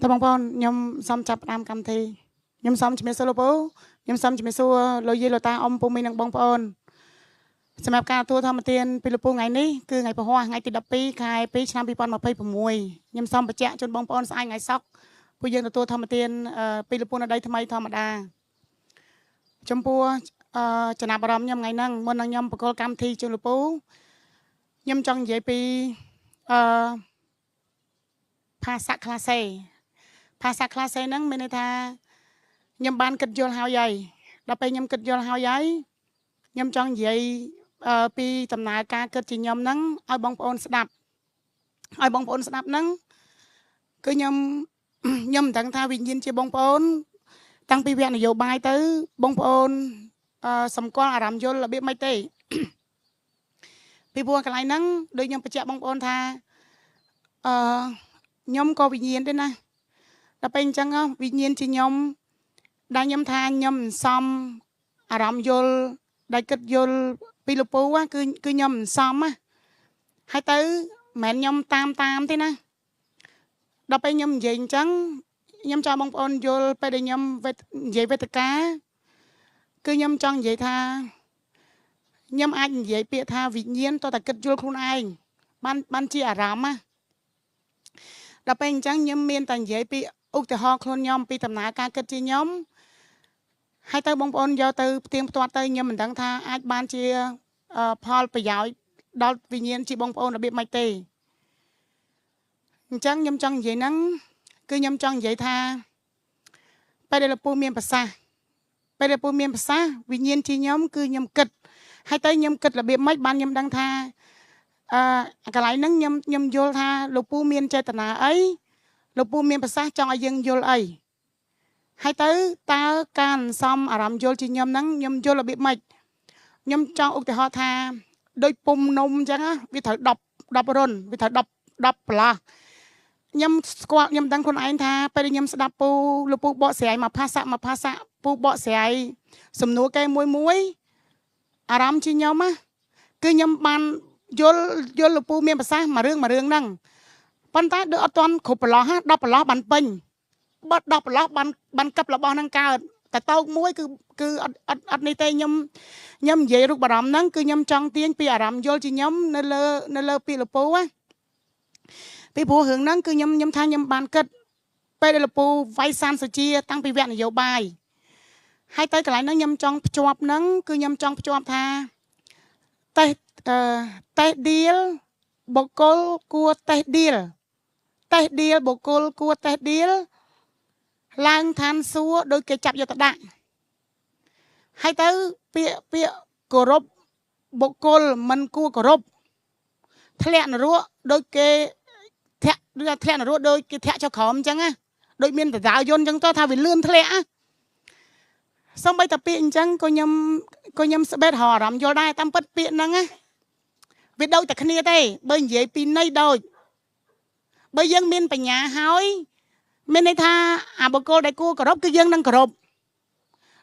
តើបងប្អូនខ្ញុំសូមចាប់ផ្ដើមកម្មវិធីខ្ញុំសូមជំរាបសួរលោកពូខ្ញុំសូមជំរាបសួរលោកយាយលោកតាអ៊ំពូមីងនិងបងប្អូនសម្រាប់ការទទួលធម្មទានពីលោកពូថ្ងៃនេះគឺថ្ងៃពហុថ្ងៃទី12ខែ2ឆ្នាំ2026ខ្ញុំសូមបញ្ជាក់ជូនបងប្អូនស្អែកថ្ងៃសុក្រពួកយើងទទួលធម្មទានពីលោកពូនៅដីថ្មីធម្មតាចំពោះចំណាប់អារម្មណ៍ខ្ញុំថ្ងៃហ្នឹងមុននឹងខ្ញុំបកគលកម្មវិធីជូនលោកពូខ្ញុំចង់និយាយពីภาษาคลาสเซ่ภาษาคลาสเซ่ហ្នឹងមានន័យថាខ្ញុំបានគិតយល់ហើយដល់ពេលខ្ញុំគិតយល់ហើយខ្ញុំចង់និយាយពីដំណើរការគិតជាខ្ញុំហ្នឹងឲ្យបងប្អូនស្ដាប់ហ្នឹងគឺខ្ញុំមិនដឹងថាវិញ្ញាណជាបងប្អូនតាំងពីវគ្គនយោបាយទៅបងប្អូនសម្គាល់អារម្មណ៍យល់របៀបម៉េចទេពីព្រោះកន្លែងហ្នឹងដូចខ្ញុំបញ្ជាក់បងប្អូនថាខ្ញុំក៏វិញ្ញាណដែរណាដល់ពេលអញ្ចឹងវិញ្ញាណជាខ្ញុំដែលខ្ញុំថាខ្ញុំសំអារម្មណ៍យល់ដែលគិតយល់ពីលោកពូគឺខ្ញុំសំហើយទៅមិនមែនខ្ញុំតាមទេណាដល់ពេលខ្ញុំនិយាយអញ្ចឹងខ្ញុំចង់បងប្អូនយល់ពេលដែលខ្ញុំនិយាយវេទិកាគឺខ្ញុំចង់និយាយថាខ្ញុំអាចនិយាយពាក្យថាវិញ្ញាណតើតែគិតយល់ខ្លួនឯងបានជាអារម្មណ៍ដល់ពេលអញ្ចឹងខ្ញុំមានតែនិយាយពីឧទាហរណ៍ខ្លួនខ្ញុំពីដំណើរការគិតជាខ្ញុំហើយទៅបងប្អូនយកទៅផ្ទៀងផ្ទាត់ទៅខ្ញុំមិនដឹងថាអាចបានជាផលប្រយោជន៍ដល់វិញ្ញាណជាបងប្អូនរបៀបម៉េចទេអញ្ចឹងខ្ញុំចង់និយាយហ្នឹងគឺខ្ញុំចង់និយាយថាពេលដែលលោកពូមានប្រសាសន៍វិញ្ញាណជាខ្ញុំគឺខ្ញុំគិតហើយទៅខ្ញុំគិតរបៀបម៉េចបានខ្ញុំដឹងថាកន្លែងហ្នឹងខ្ញុំយល់ថាលោកពូមានចេតនាអីលោកពូមានប្រសាសន៍ចង់ឲ្យយើងយល់អីហើយទៅតើការសំអារម្មណ៍យល់ជាខ្ញុំហ្នឹងខ្ញុំយល់របៀបម៉េចខ្ញុំចង់ឧទាហរណ៍ថាដូចពុំនំអញ្ចឹងវាត្រូវ10រុនវាត្រូវ10ប្រឡោះខ្ញុំស្គាល់ខ្ញុំដឹងខ្លួនឯងថាពេលខ្ញុំស្ដាប់លោកពូបកស្រាយមកភាសាពូបកស្រាយសំណួរគេមួយអារម្មណ៍ជាខ្ញុំគឺខ្ញុំបានយល់លោកពូមានប្រសាសន៍មួយរឿងហ្នឹងប៉ុន្តែដូចអត់ទាន់គ្រប់ប្រឡោះ10ប្រឡោះបានពេញបើ10ប្រឡោះបានកັບរបស់ហ្នឹងកើតតែតោកមួយគឺអត់នេះទេខ្ញុំនិយាយរូបអារម្មណ៍ហ្នឹងគឺខ្ញុំចង់ទាញពីអារម្មណ៍យល់ជាខ្ញុំនៅលើពីលោកពូពីព្រោះរឿងហ្នឹងគឺខ្ញុំថាខ្ញុំបានគិតពេលដែលលោកពូវាយសានសុជាតាំងពីវគ្គនយោបាយហើយទៅកន្លែងហ្នឹងខ្ញុំចង់ភ្ជាប់ហ្នឹងគឺខ្ញុំចង់ភ្ជាប់ថាតេះឌៀលបុគ្គលគួរតេះឌៀលបុគ្គលគួរតេះឌៀលឡើងឋានសួគ៌ដោយគេចាប់យកទៅដាក់ហើយទៅពាក្យគោរពបុគ្គលមិនគួរគោរពធ្លាក់នរកដោយគេធ្លាក់នរកដោយគេធាក់ចុះក្រោមអញ្ចឹងដូចមានតដាយន្តអញ្ចឹងទៅថាវាលឿនធ្លាក់សំបីតាពាក្យអញ្ចឹងក៏ខ្ញុំស្បេតរអារម្មណ៍យល់ដែរតាមពិតពាក្យហ្នឹងវាដូចតែគ្នាទេបើនិយាយពីន័យដូចបើយើងមានបញ្ញាហើយមានន័យថាអាបុគ្គលដែលគួរគោរពគឺយើងនឹងគោរព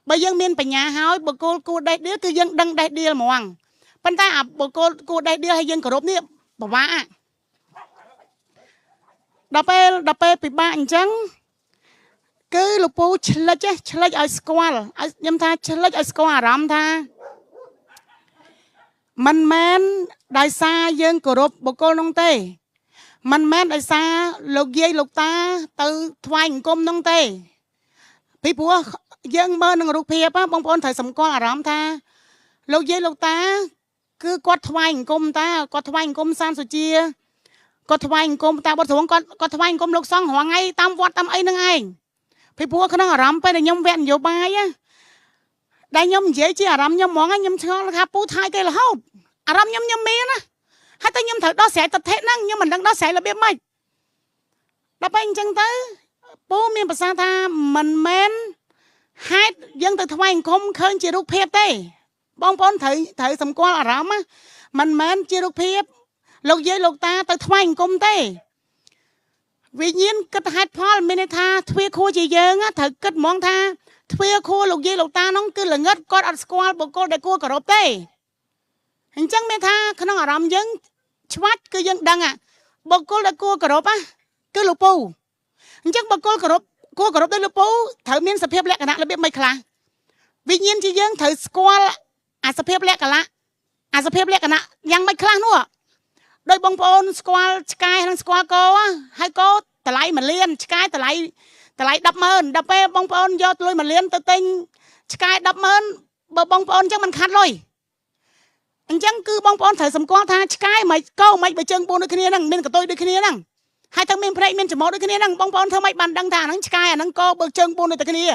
បើយើងមានបញ្ញាហើយបុគ្គលគួរដេះដៀលគឺយើងដឹងដេះដៀលហ្មងប៉ុន្តែអាបុគ្គលគួរដេះដៀលហើយយើងគោរពនេះពិបាកដល់ពេលពិបាកអញ្ចឹងគឺលោកពូឆ្លិចឲ្យស្គាល់ខ្ញុំថាឆ្លិចឲ្យស្គាល់អារម្មណ៍ថាមិនមែនដោយសារយើងគោរពបុគ្គលនោះទេមិនមែនដោយសារលោកយាយលោកតាទៅថ្វាយអង្គមនោះទេពីព្រោះយើងមើលនឹងរូបភាពបងប្អូនត្រូវសម្គាល់អារម្មណ៍ថាលោកយាយលោកតាគឺគាត់ថ្វាយអង្គមតាគាត់ថ្វាយអង្គមសានសុជាគាត់ថ្វាយអង្គមតាបុត្រងគាត់ថ្វាយអង្គមលោកសង្ឃរាល់ថ្ងៃតាមវត្តតាមអីហ្នឹងឯងពីព្រោះក្នុងអារម្មណ៍ពេលដែលខ្ញុំវគ្គនយោបាយដែលខ្ញុំនិយាយជាអារម្មណ៍ខ្ញុំហ្មងខ្ញុំឆ្ងល់ថាពូថៃគេរហូតអារម្មណ៍ខ្ញុំមានណាហើយតែខ្ញុំត្រូវដោះស្រាយទិដ្ឋិហ្នឹងខ្ញុំមិនដឹងដោះស្រាយរបៀបម៉េចដល់ពេលអញ្ចឹងទៅពូមានប្រសាសន៍ថាមិនមែនហេតុយើងទៅថ្វាយអង្គមឃើញជារូបភាពទេបងប្អូនត្រូវសម្គាល់អារម្មណ៍មិនមែនជារូបភាពលោកយាយលោកតាទៅថ្វាយអង្គមទេវិញ្ញាណគិតហេតុផលមានន័យថាទ្វាខួរជាយើងត្រូវគិតហ្មងថាទ្វាខួរលោកយាយលោកតានោះគឺល្ងិតគាត់អត់ស្គាល់បុគ្គលដែលគួរគោរពទេអញ្ចឹងមានថាក្នុងអារម្មណ៍យើងឆ្វាច់គឺយើងដឹងបុគ្គលដែលគួរគោរពគឺលោកពូ Chắc bà cô gồm đây là bố thử miên sập hiệp lẹ cả nạ là biết mày khá vì nhiên chỉ dân thử squall sập hiệp lẹ cả lạ sập hiệp lẹ cả nạ yang mày khá nữa đôi bông bồn squall sky hay squall cô á hay cô tờ lại mà liên sky tờ lại đập mơn đập bê bông bồn do tôi mà liên tờ tinh sky đập mơn bờ bông bồn chắc mình khát rồi anh chẳng cứ bông bồn thử sầm con tha sky mày câu mày bị chân bồn đôi khi năng bên cả tôi đôi khi năng hai thằng mình phải mình chỉ một đôi khi năng bông bồn thằng mày bàn đăng thà năng sky năng co bờ chân bồn đôi khi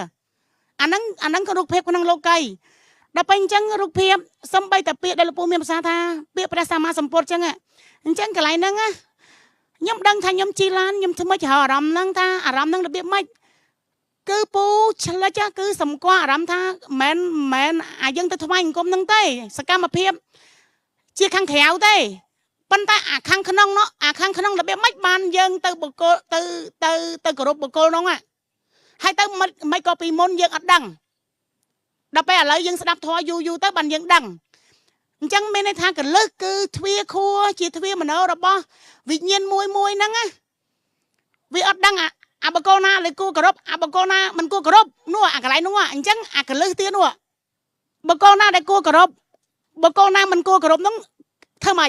năng có rục phép của năng lô cây đập anh chẳng rục phép xâm bay tập bịa đây là bùi miệng xa tha bịa pra sa ma sầm bột chẳng ạ anh chẳng cái này năng á nhâm đăng tha nhâm chi lan nhâm thưa mấy hờ rầm năng tha rầm năng là bịa mấy cứ pu chla cha cứ sầm qua rầm tha men dân tới thằng anh cũng năng tây saka mà phép chia khang khéo tây pan ta khang khăn nó khang khăn là bịa mấy ban dân từ bậc cô từ cổ bậc cô đúng không ạ hai tới mấy copy môn dân ở đằng đậpไปอะไรยังสนับทออยู่แต่บันยังดังจังไม่ในทางกันเลิกคือทวีคัวจีทวีมันเอาดับบ่วิญญาณมวยนั่งอ่ะวิอัดดังบกนาเลยกูกระรบบกนามันกูกระรบนัวอะไรนัวจังกันเลิกเตี้ยนัวบกนาได้กูกระรบบกนามันกูกระรบน้องเท่าไหร่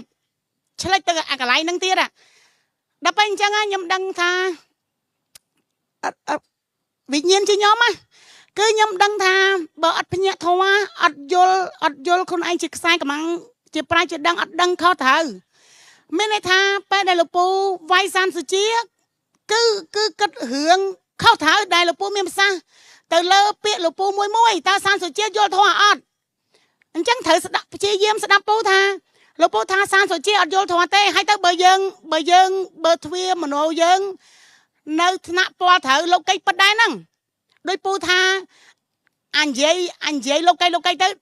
ใช่เลยตัวอะไรนั่งเตี้ยอ่ะดับไปจังยำดังทาวิญญาณจีย้อมอ่ะcứ nhâm đăng tha bờ ắt phình nhẹ thua ắt yol con anh chỉ sai cả măng chỉ prai chỉ đăng khó thở mấy này tha pe đại lục pu vai san sự chia cứ cất hưởng khó thở đại lục pu miền xa từ lơ bịa lục pu môi ta san sự chia yol thua ắt anh chẳng thử đập chia diêm đập pu tha lục pu tha san sự chia ắt yol thua tê hay tới bờ dân bờ thuê mà nô dân nơi nạp qua thở lục cây bật đai năng đôi pu tha anh dây lâu cây tới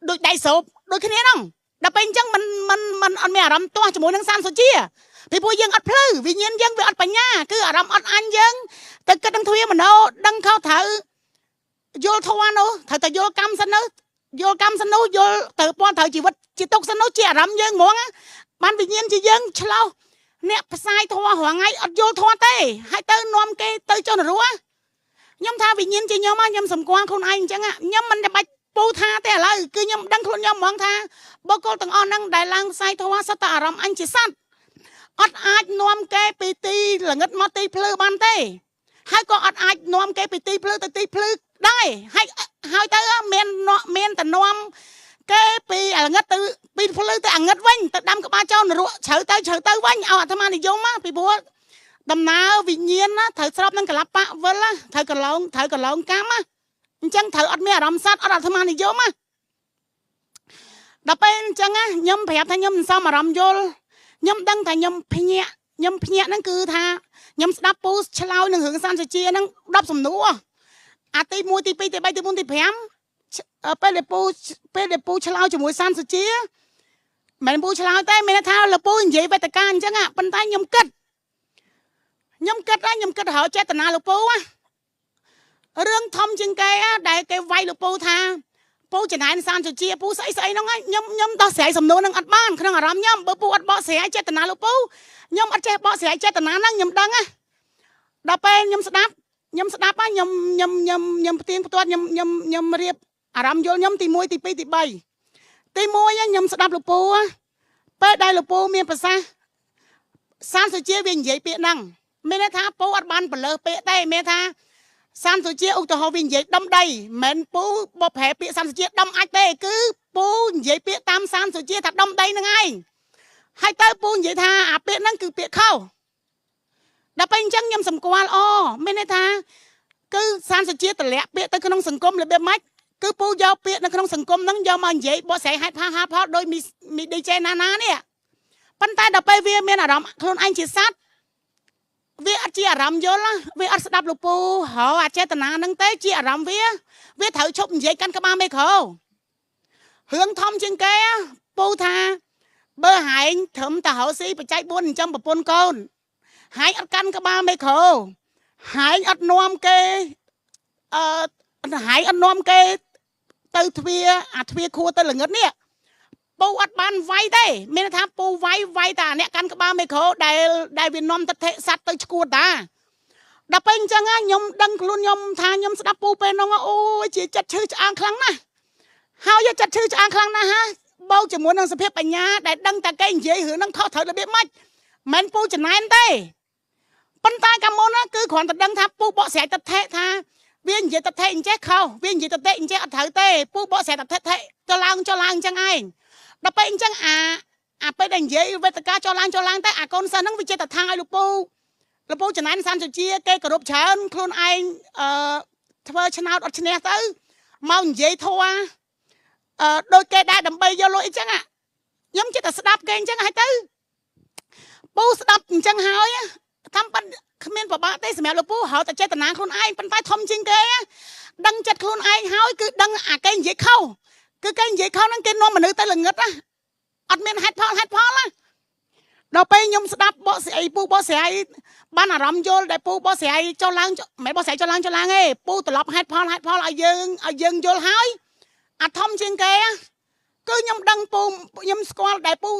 đôi đại sụp đôi khi nè đập bên chân mình ăn mè rắm toa cho mỗi năng san số chia thì pu dân ăn phư vì nhiên dân về ăn bánh nha cứ rắm ăn anh dân từ cái đăng thuê mình đâu đăng khao thử vô thua nó thử vô cam xanh nó vô từ po thử chỉ tục xanh nó chia rắm dân muốn á ban vì nhiên chỉ dân chlau nè sai thua hoàng ngay ăn vô thua tê hai tới nom kê tới cho nó rúa nhâm tha vì nhiên chỉ nhâm á nhâm sầm quan không ai chẳng ạ nhâm mìnhจะไปปูทาแต่ละคือnhâmดังคนnhâmมองทาบอกก็ต้องอ่อนนั่งได้ลางใส่ทว่าสตาร์รำอันจิสัตอดอาจนวมแกปีตีหลังเงินมาตีพลือบันเต้ให้ก็อดอาจนวมแกปีตีพลือตีพลือได้ให้เตอเมนแต่นวมแกปีหลังเงินตีปีพลือแต่หลังเงินวิ่งแต่ดำกับมาเจ้าหนุ่มเฉยเตอวิ่งเอาธรรมานิยมมาปีบัวดำน้ำวิญญาณนะเธอชอบนั่งกับลับปะเวล่ะเธอกับลองก้ามะจังเธออัดเมียรำซัดอัดธรรมานิยมะดับเป็นจังอ่ะยำแผลทางยำซ้ำมารำโยลยำดังแต่ยำพเนียนั่นคือท่ายำสนับปูชลาวหนึ่งหึงซันเจียนั่งรับสมนัวตีมวยตีปีตีใบตีมุนตีแผลไปเลยปูชลาวจมูกซันเจียแม่ปูชลาวแต่แม่ท่าเลยปูใหญ่ไปตะการจังอ่ะเป็นตายยำกัดnhâm kết họ chết tận lục pu á riêng thông chừng cái á đại cái vay lục pu tha pu chỉ này san cho chia pu sấy nó ngay nhâm đó sấy sầm nô năng ăn ban khang làm nhâm bơ pu ăn bọ sấy chết tận lục pu nhâm ăn chết bọ sấy chết tận năng nhâm đăng á đập pe nhâm sập á nhâm tiên tuột nhâm riệp làm vô nhâm tì môi tì pi tì bay tì môi á nhâm sập lục pu á pe đại lục pu miền Paisa san cho chia viên dễ bịa năng mấy nè thaปูอัดบันเปลือกเปะได้แม่ท่าซันสุเจียอุตหะวิญญาณดำได้แม่ปูบ่แผลเปะซันสุเจียดำอัดได้คือปูใหญ่เปะตามซันสุเจียถัดดำได้นั่งไงให้เต้ปูใหญ่ท่าเปะนั่นคือเปะเข้าดับไปจังยำสมกวาลไม่นท่าคือซันสุเจียแต่แหละเปะแต่ขนมสังคมเลยแบบมัดคือปูยาวเปะในขนมสังคมนั่งยาวมันใหญ่บ่ใส่ให้ผ้าหาเพราะโดยมีดีเจนาเนี่ยปันตาดับไปเวียเมียนอารมณ์คนอันจิตซัดเวียจีอารมณ์เยอะละเวียอัศดับลูกปูเขาอาจเจตนานั่งเตะจีอารมณ์เวียเถาชกใหญ่กันกับมาไม่เขาเฮืองทอมจึงแกปูทาเบอร์หายถึงแต่เขาซีไปใจบุญจำปะปนก้นหายอัดกันกับมาไม่เขาหายอัดนวมเกหายอัดนวมเกตือทวีทวีครัวตือหลังเงินเนี่ยปูอัดบานไว้ได้ไม่นะท่าปูไว้แต่เนี่ยกันกับบ้าไม่เขาได้วินนอมตะเทสัตว์ตะชกูดา đập bên chẳng á nhom đăng luôn nhom tha nhom đập pu bên nó ôi chỉ chặt chư ăn khăng nè hao giờ chặt chư ăn khăng nè ha bao chỉ muốn năng sập bạch nhá để đăng ta cái dễ hưởng năng khó thở là biết mất men pu chỉ này tê bên tai cam môn á cứ khoản tập đăng tháp pu bỏ xẻ tập thế tha viên gì tập thế chết không viên gì tập thế chết thở tê pu bỏ xẻ tập thế cho lang chẳng ai đập bên chẳngไปดังเย่เวทกาจอลางแต่คนสันนั่งวิจัยแต่ทางไอ้ลูกปูจะนั้นสันจะเจี๊ยเกยกระดบเชิญครูนไอทว่าชนะอัดชนะตื้อมาเย่ทัวโดยเกยได้ดำไปยอลอยจังอ่ะย้ำจะแต่สดับเกยจังให้ตื้อปูสดับจังหายทำปันขมิ้นปะบ้าเต้สมัยลูกปูเขาแต่เจตนาครูนไอปันใต้ทอมจริงเกยดังจัดครูนไอหายคือดังเกยเย่เข้าคือเกยเย่เข้านั่งเกยนอนมันนึกแต่หลึงเงิดอ่ะอัดเมนฮัดพอละเราไปยมสดับบ่เสียปูบ่เสียบ้านอารมณ์โยได้ปูบ่เสียเจ้าล้างไม่บ่เสียเจ้าล้างเอ้ปูตลบฮัดพอเอายิงโยหายอัดทอมจริงแกก็ยมดังปูยมสกอลได้ปู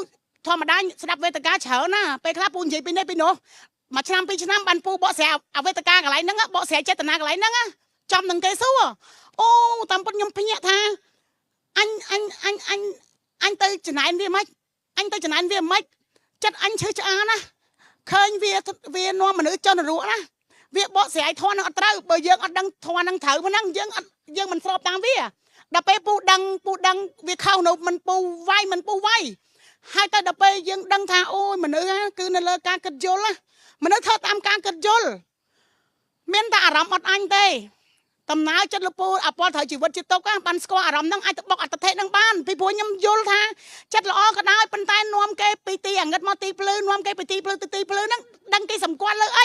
ธรรมดาสดับเวทกาเฉานะไปครับปูนจีไปเนี่ยไปโนมาชนะปีชนะบันปูบ่เสียเอาเวทกาอะไรนั่งบ่เสียเจตนาอะไรนั่งจำหนึ่งเกสู้โอ้ตามปนยมพิญญาธาanh tới chừng này anh về mấy anh tới chừng này anh về mấy chắc anh chơi chả na khơi về nó mà nữ cho nó rủa na việc bỏ xẻ thua nó trâu bởi dương anh đang thua năng thở mà năng dương mình sọp đang về đập pe pu đăng việc khâu nộp mình pu vai hai tay đập pe dương đăng tha ôi mà nữ cứ nó lơ ca kịch dồn á mà nữ thơ tam ca kịch dồn miền ta rắm ọt anh têตำนานจัดลูกปูอปอถอยจีวันจิตตกบันสกออารมณ์นั่งไอตบอกอัตเทนั่งบ้านพี่พูยำยุลท่าจัดละอก็ได้เป็นตายนวมเกยปีตีอย่างเงินมอตีพลืนวมเกยปีตีพลืนั่งดังเกยสมกวนเลยไอ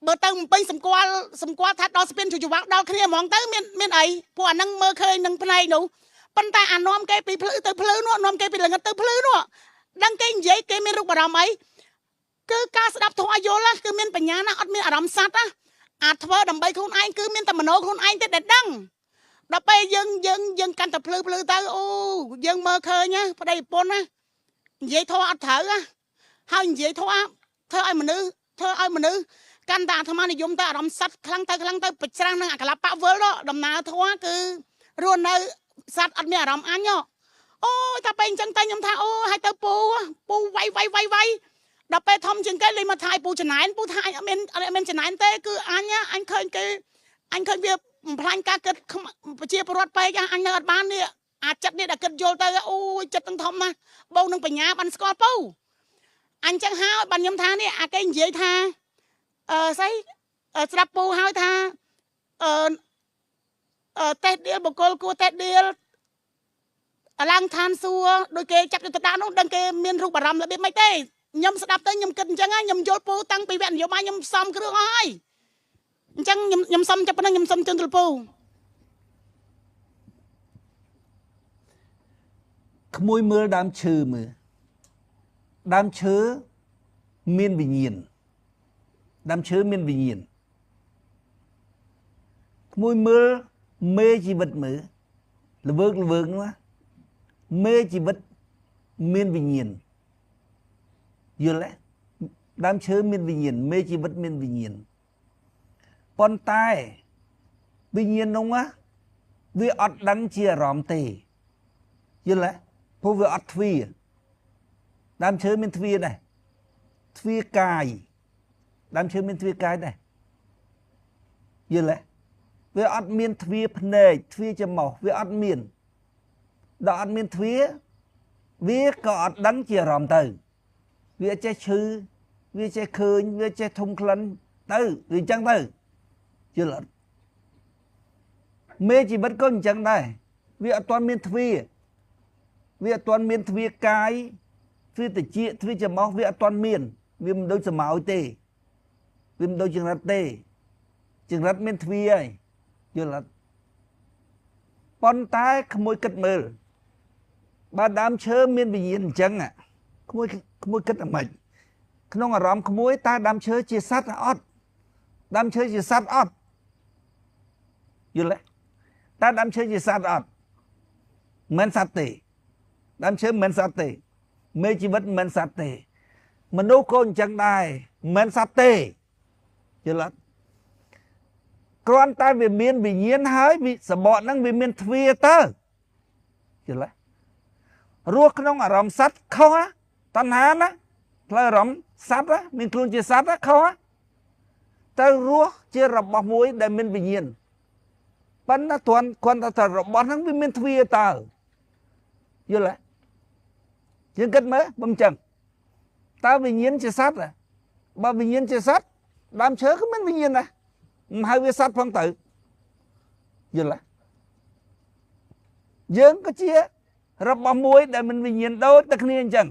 เบอร์ตึงไปสมกวนทัดดอสเป็นจุวักดอเคลียมองตื้อเมียนไอพวกนั่งเมื่อเคยนั่งเป็นไอหนูเป็นตายอ่านนวมเกยปีพลืนวมเกยปีหลังเงินพลืนดังเกยเย่เกยมีรูปอารมณ์ไอคือการสดับทอยโยละคือเมียนปัญญานะอัดมีอารมณ์สัตว์นะอาจว่าดำไปคนไอ้คือมีแต่มโนคนไอ้แต่เด็ดดังดับไปยังกันแต่พลือตาโอ้ยังเมื่อเคยเนี่ยพอได้ปนนะเย่ทออัดเถอะเฮาเย่ทอเธอไอ้มนุษย์กันตาธรรมนิยมตาดำสัตว์ครั้งตาปิดสร้างนั่งอักขระปะเวอร์ดำนาทอคือรวนในสัตว์อันมีอารมณ์อันเนาะโอ้ถ้าเป็นจังใจยมท่าโอ้ให้เตาปูไวดับไปทอมจึงก็เลยมาถ่ายปูจะไหนปูถ่ายอเมนจะไหนเต้คืออันเนี้ยอันเคยเวียพลังการเกิดเชียร์ปรดไปกันอันเนิร์ดบ้านเนี่ยอาจจัดเนี่ยเกิดโยเตอโอ้ยจัดตั้งทอมมาเบาหนึ่งปัญญาบันสกอร์ปูอันจังห้าวบันยมท่าเนี่ยอาเกยเยี่ยท่าใส่สลับปูห้าวท่าเตะเดียลบุกโกลกูเตะเดียลลังทานซัวโดยเกยจับจุดตาโน้ดังเกยเมียนรูปบารมแล้วเบี้ยไม่เต้ยำสดับเต้ยำกินจังไงยำโยปูตั้งปีแวนโยมายำซ้ำเครื่องอ้อยจังยำซ้ำจะเป็นยำซ้ำจนตัวปูขโมยมือดามชื่อมือดามชื่อเมียนวิญญาณดามชื่อเมียนวิญญาณขโมยมือเมจีบัดมือระเบิกนะเมจีบัดเมียนวิญญาณอยู่แล้วดามเชื้อมีวิญญาณเมจิบัตมีวิญญาณปนตายวิญญาณน้องวะวิอัดดังเชียรอมตีอยู่แล้วพวกวิอัดทวีดามเชื้อมีทวีได้ทวีกายดามเชื้อมีทวีกายได้อยู่แล้ววิอัดมีทวีพเนยทวีจมูกวิอัดมีดอกอัดมีทวีวิก็อัดดังเชียรอมตีวิจัยชื่อวิจัยคืนวิจัยทุ่งคลันตื้อวิจังตื้อchưa là mê chỉ bất có chẳng đây vì toàn miền thủy cái vì tự chia vì chỉ máu vì toàn miền vì mình đâu chỉ máu tê vì mình đâu chừng rắt tê chừng rắt miền thủy ấy chưa là con tay không môi cất mơ ba đám chớ miền bị nhiên chẳng à không môi cất là mệt không ở rõm không môi ta đám chớ chia sát ót đám chớ chia sát ótอยู่แล้วถ้าดำเชื้อจะสัตว์อดเหมือนสัตว์เตะดำเชื้อเหมือนสัตว์เตะเมื่อชีวิตเหมือนสัตว์เตะมนุษย์คนจังได้เหมือนสัตว์เตะ យល់អត់គ្រាន់តែវាមានវិញ្ញាណហើយសបកហ្នឹងវាមានទ្វារទៅយល់ទេរស់ក្នុងអារម្មណ៍សត្វខុសតណ្ហាណាផ្លូវអារម្មណ៍សត្វមានខ្លួនជាសត្វខុសទៅរស់ជារបស់មួយដែលមានវិញ្ញាណប៉ុន្តែគ្រាន់តែរបស់ហ្នឹងវាមានទ្វារទៅយល់ទេយើងគិតមើលបំចឹងតើវិញ្ញាណជាសត្វបើវិញ្ញាណជាសត្វដើមឈើក៏មានវិញ្ញាណដែរមិនហៅវាសត្វផងទៅយល់ទេយើងក៏ជារបស់មួយដែលមានវិញ្ញាណដូចតែគ្នាអញ្ចឹង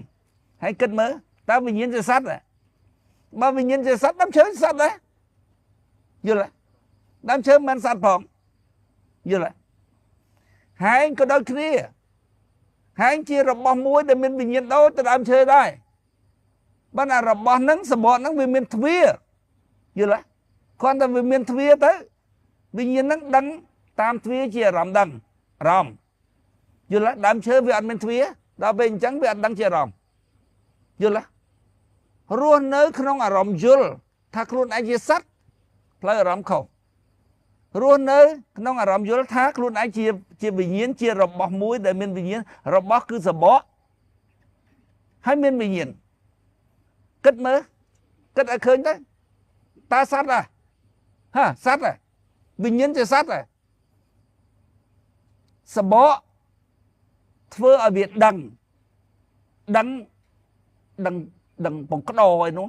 ហើយគិតមើលតើវិញ្ញាណជាសត្វបើវិញ្ញាណជាសត្វដើមឈើជាសត្វដែរយល់ទេដើមឈើមិនមែនសត្វផងយល់ទេហើយក៏ដូចគ្នាហើយជារបស់មួយដែលមានវិញ្ញាណដូចទៅដើមឈើដែរបើណារបស់ហ្នឹងសម្បត្តិហ្នឹងវាមានទ្វារយល់ទេគ្រាន់តែវាមានទ្វារទៅវិញ្ញាណហ្នឹងដឹងតាមទ្វារជាអារម្មណ៍ដឹងអារម្មណ៍យល់ទេដើមឈើវាអត់មានទ្វារដល់ពេលអញ្ចឹងវាអត់ដឹងជាអារម្មណ៍យល់ទេរស់នៅក្នុងអារម្មណ៍យល់ថាខ្លួនឯងជាសត្វផ្លូវអារម្មណ៍ខុសរស់នៅក្នុងអារម្មណ៍យល់ថាខ្លួនឯងជាវិញ្ញាណជារបស់មួយដែលមានវិញ្ញាណរបស់គឺសបកហើយមានវិញ្ញាណគិតមើលគិតឲ្យឃើញទៅតើសត្វសត្វវិញ្ញាណជាសត្វសបកធ្វើឲ្យវាដឹងបង្ក្តោអីនោះ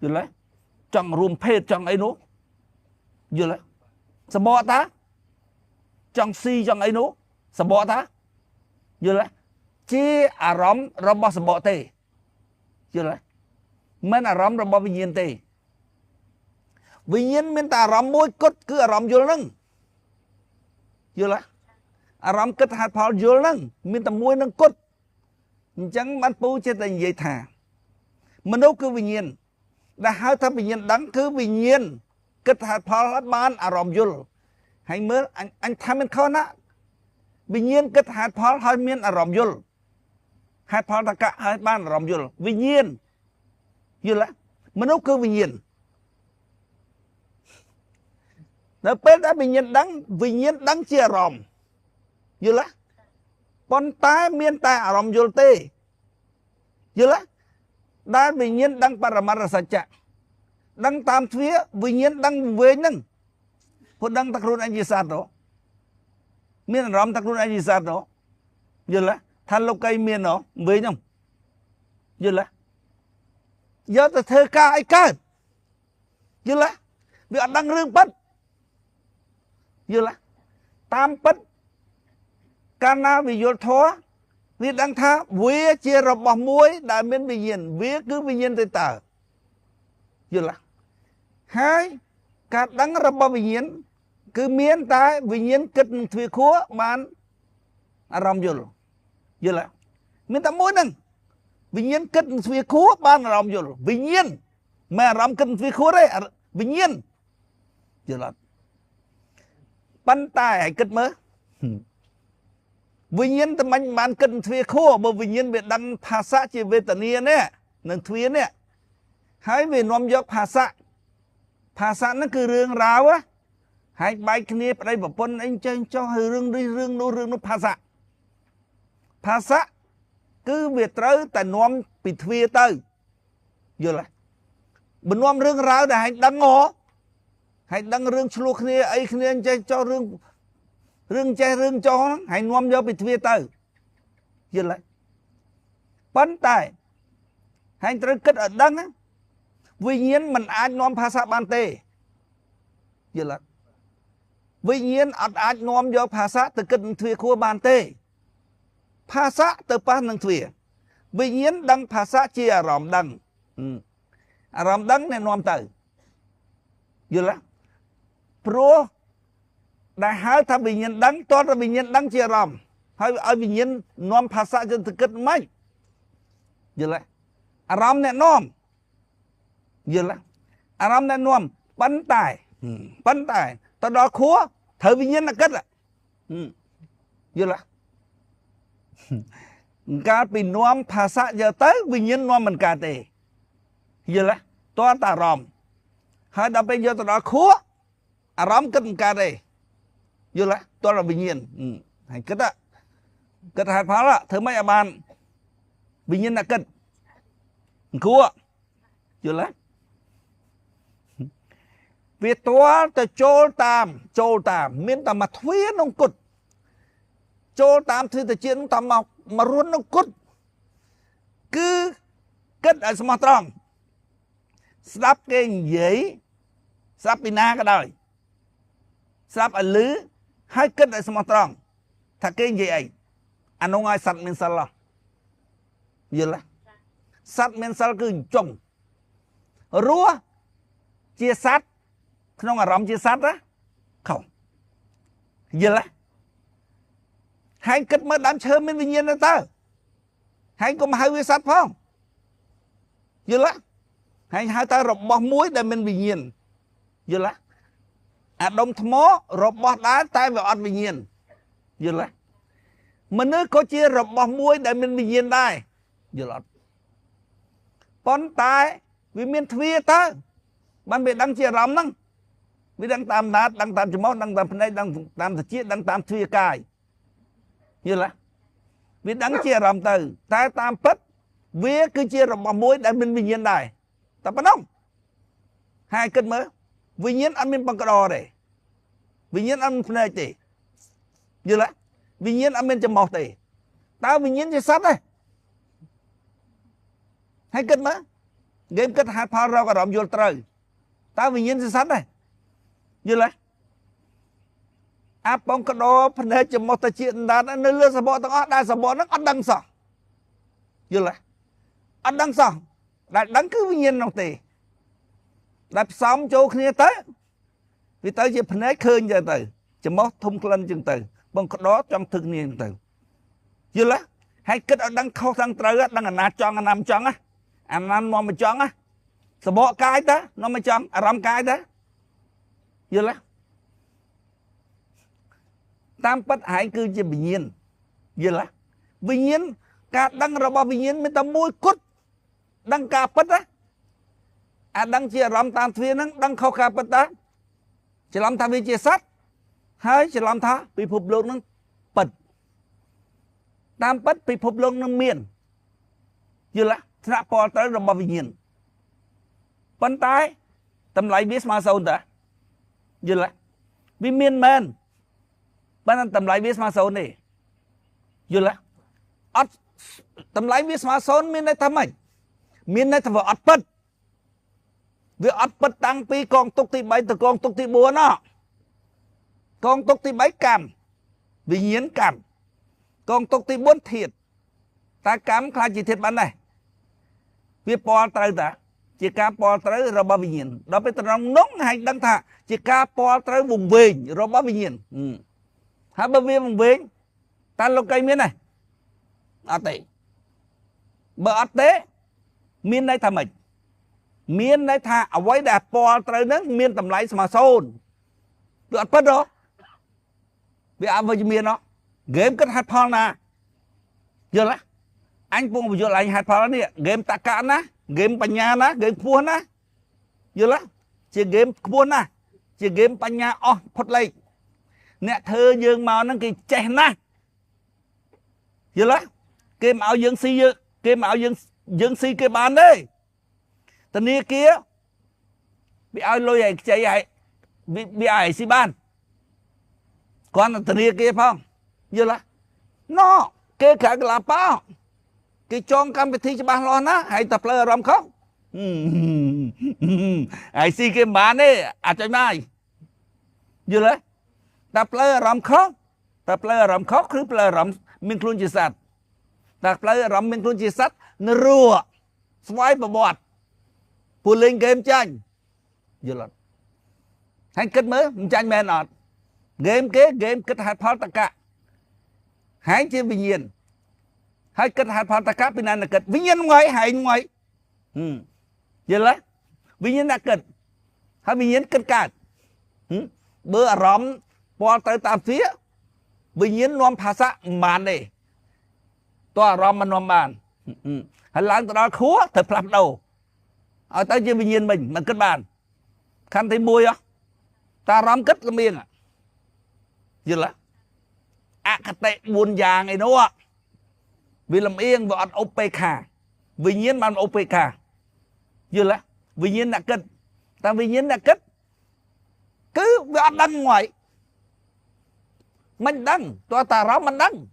យល់ទេចង់រួមភេទចង់អីនោះយល់ទេសបកតាចង់ស៊ីចង់អីនោះសបកតាយល់ទេជាអារម្មណ៍របស់សបកទេយល់ទេមិនអារម្មណ៍របស់វិញ្ញាណទេវិញ្ញាណមានតែអារម្មណ៍មួយគត់គឺអារម្មណ៍យល់ហ្នឹងយល់ទេអារម្មណ៍គិតហេតុផលយល់ហ្នឹងមានតែមួយនឹងគត់អញ្ចឹងបានពូចេះតែនិយាយថាមនុស្សគឺវិញ្ញាណដែលហៅថាវិញ្ញាណដឹងគឺវិញ្ញាណគិតហេតុផលហើយបានអារម្មណ៍យល់ហើយមើលអញថាមិនខុសណាវិញ្ញាណគិតហេតុផលហើយមានអារម្មណ៍យល់ហេតុផលតកៈហើយបានអារម្មណ៍យល់វិញ្ញាណយល់ទេមនុស្សគឺវិញ្ញាណដល់ពេលដែលវិញ្ញាណដឹងជាអារម្មណ៍យល់ទេប៉ុន្តែមានតែអារម្មណ៍យល់ទេយល់ទេដែលវិញ្ញាណដឹងបរមត្ថសច្ចៈដឹងតាមទ្វារវិញ្ញាណដឹងវែងហ្នឹងព្រោះដឹងតែខ្លួនឯងជាសត្វទៅមានអារម្មណ៍តែខ្លួនឯងជាសត្វទៅយល់ទេថាលោកីមានវែងហ្នឹងយល់ទេយកទៅធ្វើការអីកើតយល់ទេវាអត់ដឹងរឿងពិតយល់ទេតាមពិតកាលណាវាយល់ធម៌វាដឹងថាវាជារបស់មួយដែលមានវិញ្ញាណវាគឺវិញ្ញាណទេតើយល់ទេហើយការដឹងរបស់វិញ្ញាណគឺមានតែវិញ្ញាណគិតនឹងទ្វារខួរបានអារម្មណ៍យល់យល់ទេមានតែមួយហ្នឹងវិញ្ញាណគិតនឹងទ្វារខួរបានអារម្មណ៍យល់វិញ្ញាណមិនអារម្មណ៍គិតនឹងទ្វារខួរទេវិញ្ញាណយល់អត់ប៉ុន្តែឲ្យគិតមើលវិញ្ញាណតែមិនបានគិតទ្វារខួរបើវិញ្ញាណវាដឹងភាសាជាវេទនានេះនឹងទ្វារនេះហើយវានាំយកភាសាហ្នឹងគឺរឿងរ៉ាវហើយបែកគ្នាប្តីប្រពន្ធអីចេះចោះហើយរឿងនេះរឿងនោះភាសាគឺវាត្រូវតែនាំពីទ្វារទៅយល់ទេបើនាំរឿងរ៉ាវដែលហែងដឹងហើយដឹងរឿងឆ្លោះគ្នាអីគ្នាចេះចោះរឿងចេះរឿងចោះហ្នឹងហើយនាំយកពីទ្វារទៅយល់ទេប៉ុន្តែហើយត្រូវគិតឲ្យដឹងវិញ្ញាណមិនអាចនាំភាសាបានទេយល់ទេវិញ្ញាណអត់អាចនាំយកភាសាទៅគិតនឹងទ្វារខួរបានទេភាសាទៅប៉ះនឹងទ្វារវិញ្ញាណដឹងភាសាជាអារម្មណ៍ដឹងអារម្មណ៍ដឹងអ្នកនាំទៅយល់ទេព្រោះដែលហៅថាវិញ្ញាណដឹងតើវិញ្ញាណដឹងជាអារម្មណ៍ហើយឲ្យវិញ្ញាណនាំភាសាទៅគិតមិនយល់ទេអារម្មណ៍អ្នកនាំយល់ទេអារម្មណ៍អ្នកនាំប៉ុន្តែទៅដល់ខួរត្រូវវិញ្ញាណគិតយល់ទេកាលពីនាំភាសាយកទៅវិញ្ញាណនាំមិនកើតទេយល់ទេតើតាអារម្មណ៍ ហើយដល់ពេលយកទៅដល់ខួរអារម្មណ៍គិតមិនកើតទេយល់ទេតើវិញ្ញាណហើយគិតហេតុផលធ្វើម៉េចឲ្យបានវិញ្ញាណគិតគួរយល់ទេវាទាល់ទៅចូលតាមមានតែមកទ្វារក្នុងគុតចូលតាមទ្វារទៅជាតិតាមមករួនក្នុងគុតគឺគិតឲ្យស្មោះត្រង់ស្ដាប់គេនិយាយស្ដាប់ពីណាក៏ដោយស្ដាប់ឲ្យឮហើយគិតឲ្យស្មោះត្រង់ថាគេនិយាយអីអានោះឲ្យសត្វមានសិលយល់ទេសត្វមានសិលគឺអញ្ចឹងរស់ជាសត្វក្នុងអារម្មណ៍ជាសត្វណាខុសយល់ទេហើយគិតមើលដើមឈើមានវិញ្ញាណទៅហើយកុំហៅវាសត្វផងយល់ទេហើយហៅតែរបស់មួយដែលមានវិញ្ញាណយល់ទេអាដុំថ្មរបស់ដែរតែវាអត់វិញ្ញាណយល់ទេមនុស្សក៏ជារបស់មួយដែលមានវិញ្ញាណដែរយល់អត់ប៉ុន្តែវាមានទ្វារទៅបានវាដឹងជាអារម្មណ៍ហ្នឹងវាដឹងតាមណាត់ដឹងតាមច្រមុះដឹងតាមភ្នែកដឹងតាមត្រចៀកដឹងតាមទ្វារកាយយល់ទេវាដឹងជាអារម្មណ៍ទៅតែតាមពិតវាគឺជារបស់មួយដែលមានវិញ្ញាណដែរតែប៉ុណ្ណឹងហើយគិតមើលវិញ្ញាណអត់មានបង្កដទេវិញ្ញាណអត់មានភ្នែកទេយល់ទេវិញ្ញាណអត់មានច្រមុះទេតើវិញ្ញាណជាសត្វទេហើយគិតមើលហ្គេមគិតហេតុផលរកអារម្មណ៍យល់ត្រូវតើវិញ្ញាណជាសត្វទេយល់ទេអាបងកដោភ្នែកច្រមុះទៅជាដាតនៅលើសបកទាំងអស់ដែលសបកហ្នឹងអត់ដឹងសោះយល់ទេអត់ដឹងសោះដែលដឹងគឺវិញ្ញាណនោះទេដែលផ្សំចូលគ្នាទៅវាទៅជាភ្នែកឃើញទៅច្រមុះធំក្លិនចឹងទៅបងកដោចង់ทึកគ្នាចឹងទៅយល់ទេហើយគិតឲ្យដឹងខុសទាំងត្រូវដឹងអាណាចង់អាណាមិនចង់អាណានាំមិនចង់សបកកាយទៅនាំមិនចង់អារម្មណ៍កាយទៅយល់ទេតាមពិតឯងគឺជាវិញ្ញាណយល់ទេវិញ្ញាណការដឹងរបស់វិញ្ញាណមានតែមួយគត់ដឹងការពិតណាអាដឹងជាអារម្មណ៍តាមទ្វារហ្នឹងដឹងខុសការពិតតាច្រឡំថាវាជាសត្វហើយច្រឡំថាពិភពលោកហ្នឹងពិតតាមពិតពិភពលោកហ្នឹងមានយល់ទេថ្នាក់ពលត្រូវរបស់វិញ្ញាណប៉ុន្តែតម្លៃវាស្មើសូន្យតាយល់ទេវាមានមែនប៉ុន្តែតម្លៃវាស្មើសូន្យទេយល់ទេអត់តម្លៃវាស្មើសូន្យមានន័យថាម៉េចមានន័យថាវាអត់ពិតវាអត់ពិតតាំងពីកងទុកទី3ទៅកងទុកទី4ណោះកងទុកទី3កម្មវិញ្ញាណកម្មកងទុកទី4ធាតុតែកម្មខ្លាចជាធាតុបានដែរវាពលត្រូវតាជាការពលត្រូវរបស់វិញ្ញាណដល់ពេលត្រង់នោះហើយដឹងថាជាការពលត្រូវវង្វេងរបស់វិញ្ញាណហើយបើវាវង្វេងតើលោកីមានទេអត់ទេបើអត់ទេមានន័យថាម៉េចមានន័យថាអ្វីដែលពលត្រូវនឹងមានតម្លៃស្មើសូន្យវាអត់ពិតហ៎វាអវិជ្ជមានហ៎ហ្គេមគិតហេតុផលណាយល់ទេអញពងបញ្យល់ឯងហេតុផលនេះហ្គេមតក្កណាហ្គេមបញ្ញាណាហ្គេមខ្ពស់ណាយល់ទេជាហ្គេមខ្ពស់ណាជាហ្គេមបញ្ញាអស់ផុតលេខអ្នកធ្វើយើងមកហ្នឹងគេចេះណាស់យល់ទេគេមកឲ្យយើងស៊ីគេមកឲ្យយើងស៊ីគេបានទេធនាគារវាឲ្យលុយឲ្យខ្ចីឲ្យវាឲ្យស៊ីបានគាត់ធនាគារផងយល់ទេណោគេក្រៅកលាប៉ោគេចងកម្មវិធីច្បាស់លាស់ណាហើយតែផ្លើអារម្មណ៍ខុសហើយស៊ីគេមិនបានទេអាចុចមកយល់ទេតែផ្លើអារម្មណ៍ខុសតែផ្លើអារម្មណ៍ខុសគឺផ្លើអារម្មណ៍មានខ្លួនជាសត្វតែផ្លើអារម្មណ៍មានខ្លួនជាសត្វនៅរੂស្វ័យប្រវត្តិពូលេងហ្គេមចាញ់យល់អត់ហើយគិតមើលមិនចាញ់មែនអត់ហ្គេមគេហ្គេមគិតហេតុផលតក្កហើយជាវិញ្ញាណហើយគិតហេតុផលតក្កពីណាគិតវិញ្ញាណងយហែងងយយល់ទេវិញ្ញាណអ្នកគិតហើយវិញ្ញាណគិតកើតបើអារម្មណ៍ពលទៅតាមទ្វារវិញ្ញាណនាំភាសាមិនបានទេតើអារម្មណ៍មិននាំបានហើយឡើងទៅដល់ខួរត្រូវផ្លាស់ប្ដូរឲ្យទៅជាវិញ្ញាណវិញមិនគិតបាន khăn thì mùi á ta rắm kết cái miệng à dư là cái tệ buồn già ngày đó vì làm yên và ăn OPK vì nhiên mà OPK dư là vì nhiên đã kết ta vì nhiên đã kết cứ vì đăng ngoài mình đăng tôi ta rắm mình đăng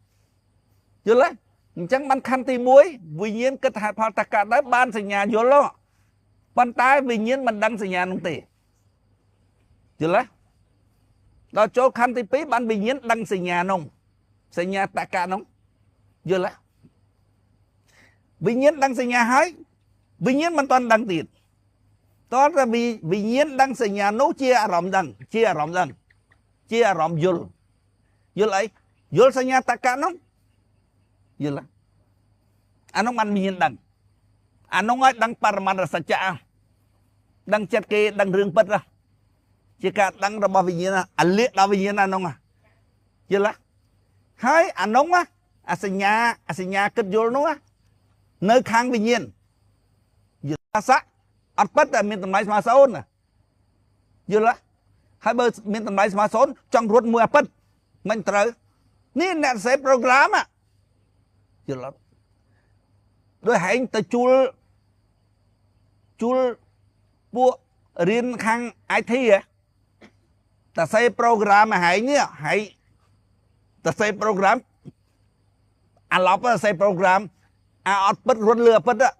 dư là chẳng mình khăn thì muối vì nhiên kết hạt phạt tất cả đấy ban sinh nhà vô lo bàn tay vì nhiên mình đăng sinh nhà nông tỷ dư là đó chỗ khăn thì phí ban vì nhiên đăng sinh nhà nông sinh nhà tất cả nông dư là vì nhiên đăng sinh nhà hỏi vì nhiên mình toàn đăng tiền đó là vì nhiên đăng sinh nhà nấu chia rộng đăng chia rộng dùl dùl ấy dùl sinh nhà tất cả nông dư là anh ông ăn nhiên đăng anh ông ấy đăng paramana sacha đăng chất kê đăng rương bật ra chỉ cả đăng ra bao vì nhiên anh liệt ra vì nhiên anh ông à dư là hai anh ông á sinh nhà kết dùl nó nơi khang vì nhiên dư là sắc anh bật là miền tây máy mà xấu nè dư là hai bờ miền tây máy mà xấu trong ruột mùa bật mình trời ní nè sẽ program á dư là đôi hãy ta chul bua riêng khang ai thi à ta xây program mà hãy nhá hãy ta xây program anh lọc ta xây program ọt bật ruột lừa bật á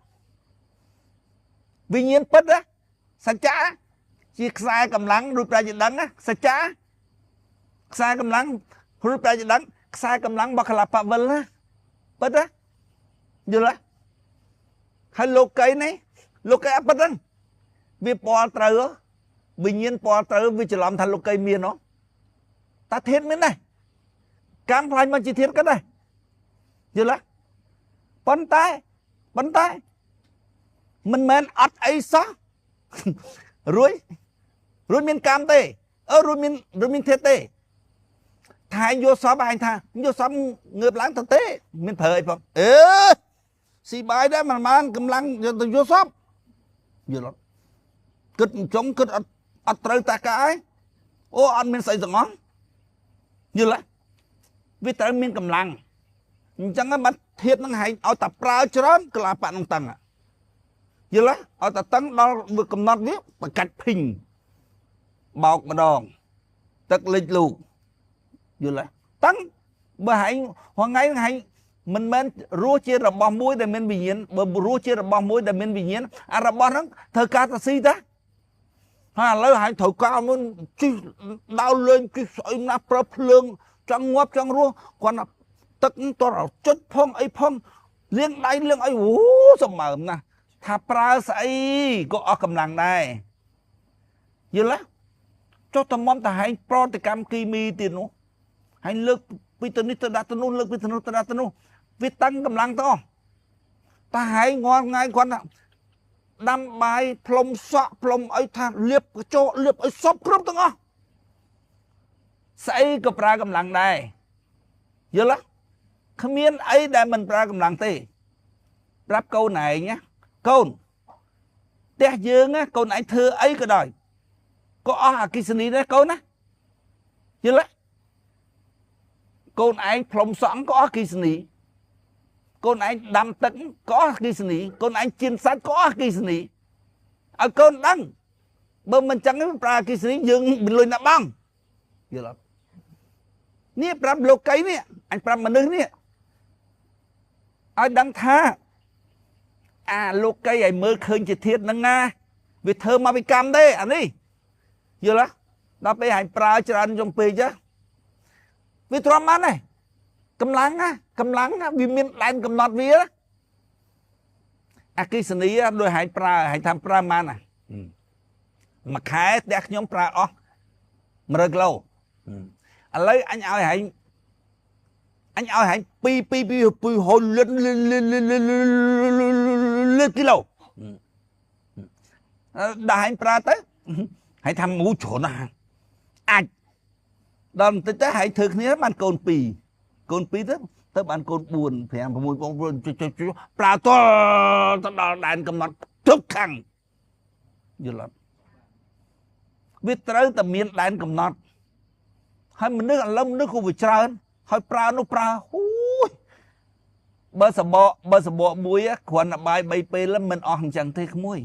vì nhiên bật á sa chá chỉ sai cầm lắng rụt ra đắng á sa chá sai cầm lắng rụt ra đắng sai cầm lắng bạc là phạm vân á bật á dư là hay lô cây này lô cây áp bật á vì bỏ trời á vì nhiên bỏ trời vì chỉ làm thành lô cây miền nó ta thiết miếng này cam phai mà chỉ thiết cái này dư là bắn tay mình men ọt ấy xó rồi miền cam tê rồi miền thiết tê thay vô xó bài tha vô xó ngợp láng thực tế miền thời phong xì bài đó mà mang cầm lăng vô xó vừa lắm cứt chống cứt ọt trời ta cái ăn miền xây dựng ngón như là vì trời miền cầm lăng chẳng có bắt thiết nó hay ở tập ra cho đó cái là bạn ông tăng à vậy là ở tập tăng đó vừa cầm nát viết và cắt phình bọc mà đòn tất lịch lù vậy là tăng bởi hãy hoàng ngày hãy mình rua chia là bom muối để mình bị nhiễm bởi rua chia là bom muối để mình bị nhiễm là bom nó thơ ca ta si ta lấy hãy thổi cao muốn đau lên cái sợi nắp lương trong ngóp trong rua còn tất tôi là chất phong ấy phong liên đáy liên ấy sao mà nè thà pra say có ở cầm lăng này như là cho tầm mong ta hãy pro thì cam kimi tiền nó hãy lực vitamin ta đặt nó lực vitamin ta đặt nó vì tăng cầm lăng to ta hãy ngon ngay con đâm bài plom sọ plom ấy tha liệp cho liệp ấy sop cướp tăng á say có pra cầm lăng này như là không biết ấy đã mình ra cầm lăng tê ráp câu này nhé câu té dương á câu này thưa ấy cái đời có cái gì đấy câu nè chứ lấy câu này phong sẵn có cái gì câu này đâm tấn có cái gì câu này chiên sát có cái gì ở câu đăng bởi mình chẳng ra cái gì dương mình lùi nạp băng vậy là nè ráp lô cây nè anh ráp mà nướng nè ai đăng tha lô cây ấy mơ khơi chỉ thiết nâng nga vì thơ mà bị cam đấy anh đi vừa đó đó bây hành pra cho anh trong pì chứ vì tròn mắt này cầm lắng vì miền đánh cầm nọt vía cái sự này đôi hành pra hành tham pra man này mà khai đẹp nhóm pra mà rất lâu lấy anh ao hãy pi hồi lên cái lầu đã hãy pra tới hãy thăm ngũ chỗ nào anh đòn tới hãy thực nhớ bạn cồn pi tới bạn cồn buồn phải làm mùi con buồn pra to đàn cầm mặt chốt khăn như là វាត្រូវតែមានដែនកំណត់ហើយមនុស្សឥឡូវមនុស្សក៏វាច្រើនហើយប្រើនោះប្រើអូយបើសបកមួយគ្រាន់តែបាយ3ពេលមិនអស់អញ្ចឹងទេក្មួយ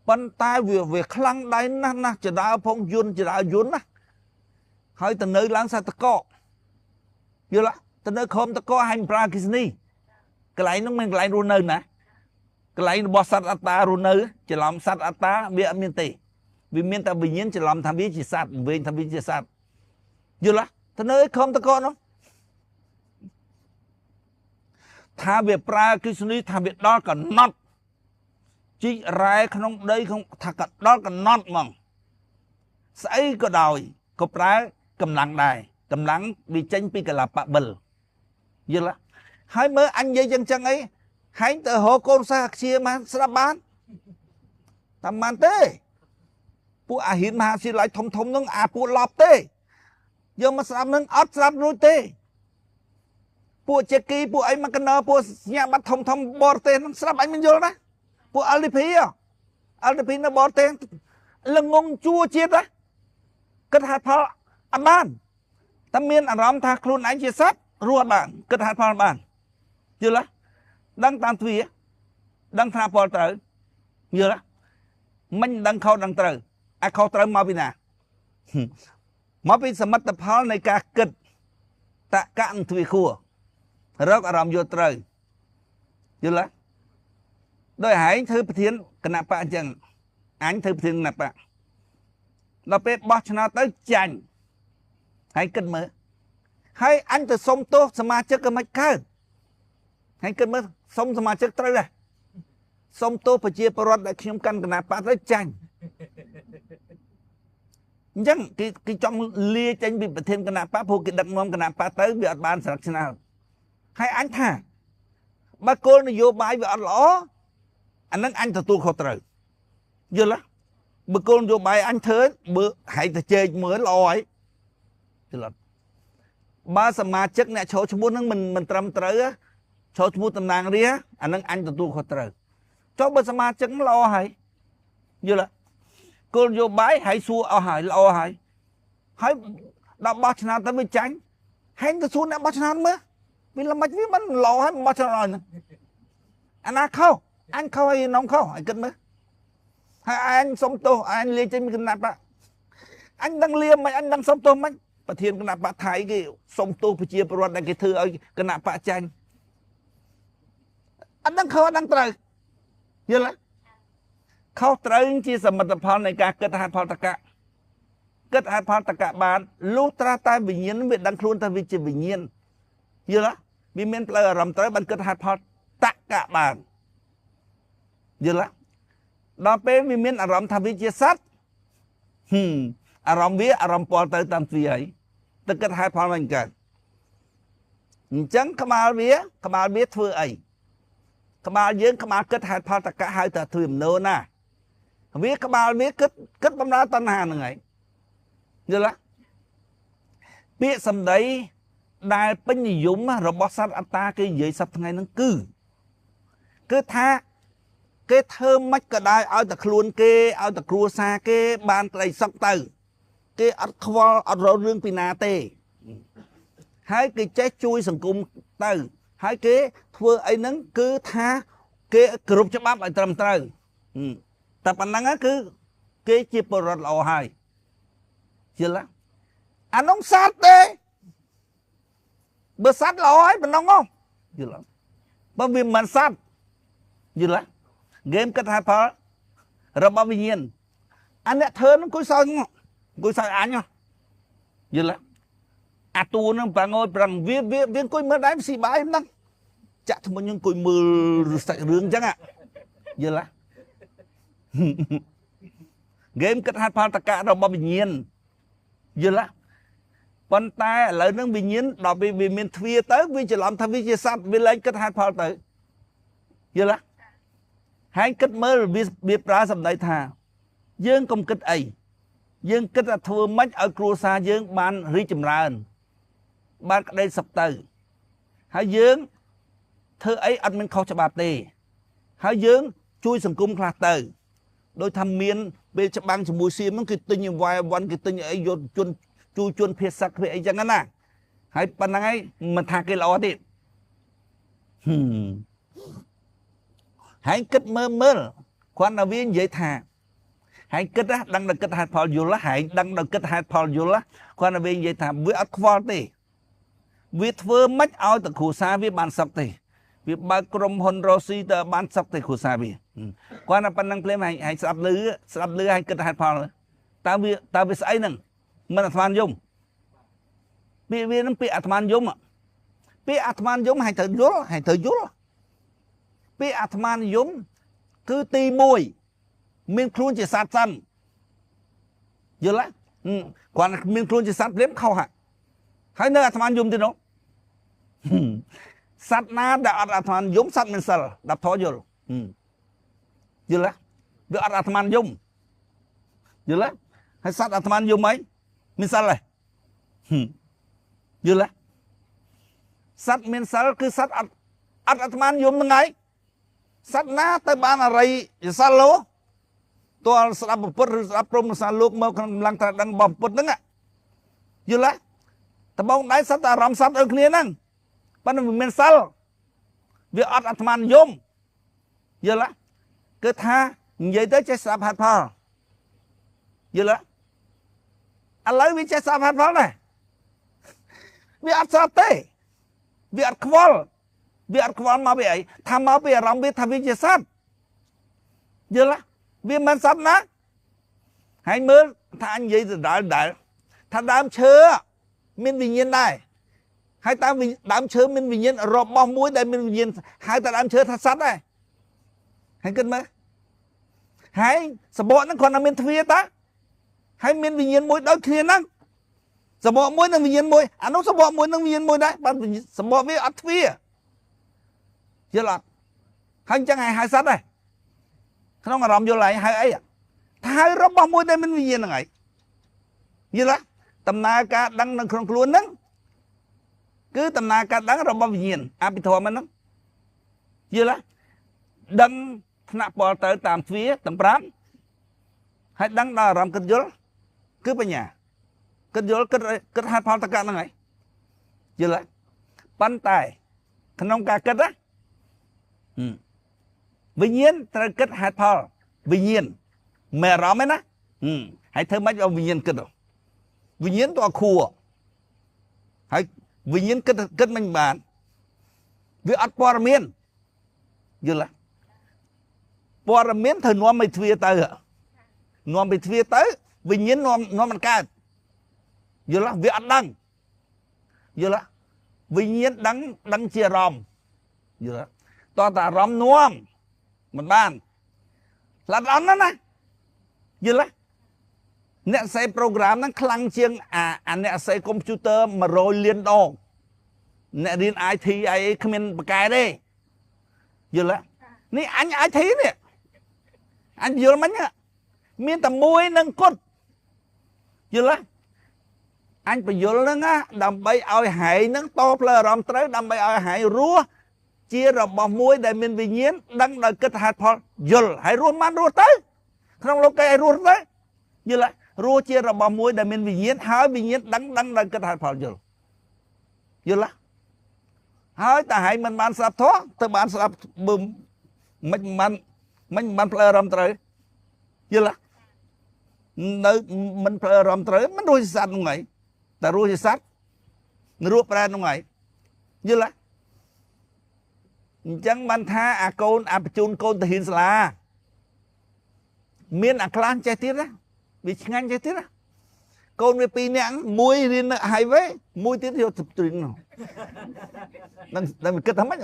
ប៉ុន្តែវាខ្លាំងដៃណាស់ចដើផងយន្តណាហើយទៅនៅឡើងសាតកកយល់ទៅនៅខំតកកហើយប្រើអគ្គិសនីកន្លែងនោះមិនកន្លែងរស់នៅណាកន្លែងរបស់សត្វអត្តារស់នៅច្រឡំសត្វអត្តាវាអត់មានទេវាមានតែវិញ្ញាណច្រឡំថាវាជាសត្វវិញថាវាជាសត្វយល់ទៅនៅខំតកកនោះថាវាប្រើអគ្គិសនីថាវាដល់កណត់ជីករ៉ែក្នុងដីក្នុងថាក៏ដល់កណត់ហ្មងស្អីក៏ដោយក៏ប្រើកម្លាំងដែរកម្លាំងវាចេញពីកលាបបិលយល់ហើយមើលអញនិយាយចឹងអីហែងទៅរកកូនសាខ្ជាមកស្ដាប់បានតាមបានទេពួកអាហ៊ានមហាវិទ្យាល័យធំហ្នឹងអាពួកឡប់ទេយកមកស្ដាប់នឹងអត់ស្ដាប់រួចទេពួកជេគីពួកអីមកកណើពួកសញ្ញាបត្រធំបរទេសហ្នឹងស្ដាប់អញមិនយល់ណាពួក LDP នៅបរទេសល្ងងជួជាតិណាគិតហេតុផលអត់បានតែមានអារម្មណ៍ថាខ្លួនឯងជាសត្វរស់បានគិតហេតុផលបានយល់ទេដឹងតាមទ្វាដឹងថាផលត្រូវយល់ទេមិនដឹងខុសដឹងត្រូវអាខុសត្រូវមកពីណាមកពីសមិទ្ធផលនៃការគិតតកៈទ្វាខួររកអារម្មណ៍យល់ត្រូវយល់ទេដោយហែងធ្វើប្រធានគណៈបកអញ្ចឹងអញធ្វើប្រធានគណៈបកដល់ពេលបោះឆ្នោតទៅចាញ់ហើយគិតមើលហើយអញទៅសុំទោសសមាជិកក៏មិនកើតហើយគិតមើលសុំសមាជិកត្រូវដែរសុំទោសប្រជាពលរដ្ឋដែលខ្ញុំកាន់គណៈបកទៅចាញ់អញ្ចឹងគេចង់លាចេញពីប្រធានគណៈបកព្រោះគេដឹកនាំគណៈបកទៅវាអត់បានស្រាក់ឆ្នោតហើយអញថាបើគោលនយោបាយវាអត់ល្អអានឹងអញទទួលខុសត្រូវយល់ទេបើគោលនយោបាយអញធ្វើបើហែកទៅជែកមើលល្អហើយយល់ទេបើសមាជិកអ្នកចូលឈ្មោះនឹងមិនត្រឹមត្រូវចូលឈ្មោះតំណាងរាអានឹងអញទទួលខុសត្រូវចុះបើសមាជិកល្អហើយយល់ទេគោលនយោបាយហើយសួរអស់ហើយល្អហើយដល់បោះឆ្នោតទៅវាចាញ់ហែងទៅសួរអ្នកបោះឆ្នោតមើលវាល្មិចវាមិនល្អហើយបោះឆ្នោតឲ្យហ្នឹងអាណាខុសអញខុសហើយនំខុសឲ្យគិតមើលហើយអញសុំទោសអញលាចេញពីគណៈបកអញដឹងលាមិនអញដឹងសុំទោសមិនប្រធានគណៈបកថៃគេសុំទោសប្រជាពលរដ្ឋដែលគេធ្វើឲ្យគណៈបកចាញ់អត់ដឹងខុសអត់ដឹងត្រូវយល់ទេខុសត្រូវជាសមិទ្ធផលនៃការគិតហេតុផលតកៈគិតហេតុផលតកៈបានលុះត្រាតែវិញ្ញាណវាដឹងខ្លួនថាវាជាវិញ្ញាណយល់ទេវាមានផ្លូវអារម្មណ៍ត្រូវបានគិតហេតុផលតកៈបានយល់ទេដល់ពេលវាមានអារម្មណ៍ថាវាជាសត្វអារម្មណ៍វាអារម្មណ៍ពលទៅតាមទ្វាហើយទៅគិតហេតុផលមិនកើតអញ្ចឹងក្បាលវាធ្វើអីក្បាលយើងក្បាលគិតហេតុផលតកៈហៅថាធ្វើមនោណាវាក្បាលវាគិតបំរើតណ្ហាហ្នឹងហើយយល់ទេពាក្យសម្ដីដែលពេញនិយមរបស់សត្វអត្តាគេនិយាយសប្តាហ៍ថ្ងៃហ្នឹងគឺថាគេធ្វើមិនក៏ដោយឲ្យតែខ្លួនគេឲ្យតែគ្រួសារគេបានក្តីសុខទៅគេអត់ខ្វល់អត់រករឿងពីណាទេហើយគេចេះជួយសង្គមទៅហើយគេធ្វើអីហ្នឹងគឺថាគេគ្រប់ច្បាប់ឲ្យត្រឹមត្រូវតែប៉ុណ្ណឹងគឺគេជាពលរដ្ឋល្អហើយយល់ទេអានោះសត្វទេបើសត្វល្អហើយប៉ុណ្ណឹងហ៎យល់ទេបើវាមិនសត្វយល់ទេហ្គេមគិតហេតុផលរបស់វិញ្ញាណអាអ្នកធ្វើនឹងគួយសើចអញយល់ទេអាតួនឹងប្រងើយប្រឹងវាអង្គុយមើលដែរស៊ីបាយហ្នឹងចាក់ធ្មុញអង្គុយមើលសាច់រឿងអញ្ចឹងយល់ទេហ្គេមគិតហេតុផលតកៈរបស់វិញ្ញាណយល់ទេប៉ុន្តែឥឡូវហ្នឹងវិញ្ញាណដល់ពេលវាមានទ្វាទៅវាច្រឡំថាវាជាសត្វវាលែងគិតហេតុផលទៅយល់ទេហើយគិតមើលវាប្រើសម្ដីថាយើងកុំគិតអីយើងគិតថាធ្វើម៉េចឲ្យគ្រួសារយើងបានរីកចម្រើនបានក្តីសុខទៅហើយយើងធ្វើអីអត់មានខុសច្បាប់ទេហើយយើងជួយសង្គមខ្លះទៅដោយថាមាន ពេលច្បាំងជាមួយសៀមហ្នឹងគឺទិញវាយវ៉ាន់គឺទិញអីយកជន់ជួជន់ភាសាវាអីចឹងណាហើយប៉ុណ្ណឹងហើយមិនថាគេល្អទេហើយគិតមើលគាត់ណាវានិយាយថាហើយគិតដឹងដល់គិតហេតុផលយល់ហើយដឹងដល់គិតហេតុផលយល់គាត់ណាវានិយាយថាវាអត់ខ្វល់ទេវាធ្វើមិនឲ្យតែគ្រួសារវាបានសុខទេវាបើកក្រុមហ៊ុនរ៉ូស៊ីទៅបានសុខទេគ្រួសារវាគាត់ណាប៉ុណ្ណឹងភ្លាមហើយស្ដាប់លឺហើយគិតហេតុផលតើវាស្អីហ្នឹងមិនអាត្មានិយមពាក្យវាហ្នឹងពាក្យអាត្មានិយមពាក្យអាត្មានិយមហើយត្រូវយល់ពាក្យអាត្មានិយមគឺទី1មានខ្លួនជាសត្វសិនយល់ទេគាត់មានខ្លួនជាសត្វព្រាមខុសហើយនៅអាត្មានិយមទៀតនោះសត្វណាដែលអត់អាត្មានិយមសត្វមានសិលដល់ធយល់យល់ទេវាអត់អាត្មានិយមយល់ទេហើយសត្វអាត្មានិយមអីមានសិលទេយល់ទេសត្វមានសិលគឺសត្វអត់អាត្មានិយមហ្នឹងហើយសត្វណាទៅបានអរិយសិលលោតើស្ដាប់ពុទ្ធឬស្ដាប់ព្រមសាលោកមកក្នុងកម្លាំងត្រាស់ដឹងរបស់ពុទ្ធហ្នឹងយល់ទេតបងដៃសត្វអារម្មណ៍សត្វដូចគ្នាហ្នឹងប៉ុន្តែវាមានសិលវាអត់អាត្មានិយមយល់ទេគឺថានិយាយទៅចេះស្ដាប់ហេតុផលយល់ទេឥឡូវវាចេះស្ដាប់ហេតុផលដែរវាអត់ស្ដាប់ទេវាអត់ខ្វល់មកពីអីថាមកពីអារម្មណ៍វាថាវាជាសត្វយល់ទេវាមិនសត្វណាហើយមើលថានិយាយទៅដែលថាដើមឈើមានវិញ្ញាណដែរហើយតាមដើមឈើមានវិញ្ញាណរបស់មួយដែលមានវិញ្ញាណហើយតែដើមឈើថាសត្វដែរហើយគិតមើលហើយសបកហ្នឹងគាត់តែមានទ្វារតាហើយមានវិញ្ញាណមួយដូចគ្នាហ្នឹងសបកមួយនឹងវិញ្ញាណមួយអានោះសបកមួយនឹងវិញ្ញាណមួយដែរបើសបកវាអត់ទ្វារយល់អត់ហើយអញ្ចឹងហៅសត្វដែរក្នុងអារម្មណ៍យល់ហើយហៅអីថាហៅរបស់មួយដែលមានវិញ្ញាណហ្នឹងហើយយល់ទេដំណើរការដឹងនៅក្នុងខ្លួនហ្នឹងគឺដំណើរការដឹងរបស់វិញ្ញាណអភិធម្មហ្នឹងយល់ទេដឹងថ្នាក់ពលទៅតាមទ្វារទាំង5ហើយដឹងដល់អារម្មណ៍គិតយល់គឺបញ្ញាគិតយល់គិតហេតុផលតកៈហ្នឹងហើយយល់ទេប៉ុន្តែក្នុងការគិតណាវិញ្ញាណត្រូវគិតហេតុផលវិញ្ញាណមិនអារម្មណ៍ទេណាហើយធ្វើម៉េចឲ្យវិញ្ញាណគិតវិញ្ញាណទៅអខួរហើយវិញ្ញាណគិតមិនបានវាអត់ព័ត៌មានយល់ទេព័ត៌មានត្រូវនាំឲ្យទ្វារទៅវិញ្ញាណនាំមិនកើតយល់ទេវាអត់ដឹងយល់ទេវិញ្ញាណដឹងជាអារម្មណ៍យល់ទេតោះតែអារម្មណ៍នាំមិនបានស្លាប់អត់ណាយល់ទេអ្នកសេ program ហ្នឹងខ្លាំងជាងអាអ្នកសេកុំព្យូទ័រ100លានដងអ្នករៀន IT អីគ្មានបកែទេយល់ទេនេះអញ IT នេះអញយល់មិញមានតែមួយនឹងគត់យល់ទេអញបញ្យល់ហ្នឹងណាដើម្បីឲ្យហែងហ្នឹងតផ្លូវអារម្មណ៍ត្រូវដើម្បីឲ្យហែងរស់ជារបស់មួយដែលមានវិញ្ញាណដឹងដោយគិតហេតុផលយល់ហើយរស់បានរស់ទៅក្នុងលោកគេឲ្យរស់ទៅយល់ទេរស់ជារបស់មួយដែលមានវិញ្ញាណហើយវិញ្ញាណដឹងដោយគិតហេតុផលយល់ទេហើយតែហែងមិនបានស្ដាប់ធម៌ទៅបានស្ដាប់មិនបានផ្លូវអារម្មណ៍ត្រូវយល់ទេនៅមិនផ្លូវអារម្មណ៍ត្រូវមិនរស់ជាសត្វហ្នឹងហើយតែរស់ជាសត្វរស់ប្រែហ្នឹងហើយយល់ទេអញ្ចឹងបានថាអាកូនបញ្ជូនកូនទៅហ៊ានសាលាមានអាខ្លះចេះទៀតណាវាឆ្ងាញ់ចេះទៀតណាកូនវា2នាក់មួយរៀននៅ highway មួយទៀតយកទៅទ្រីនហ្នឹងគិតថាម៉េច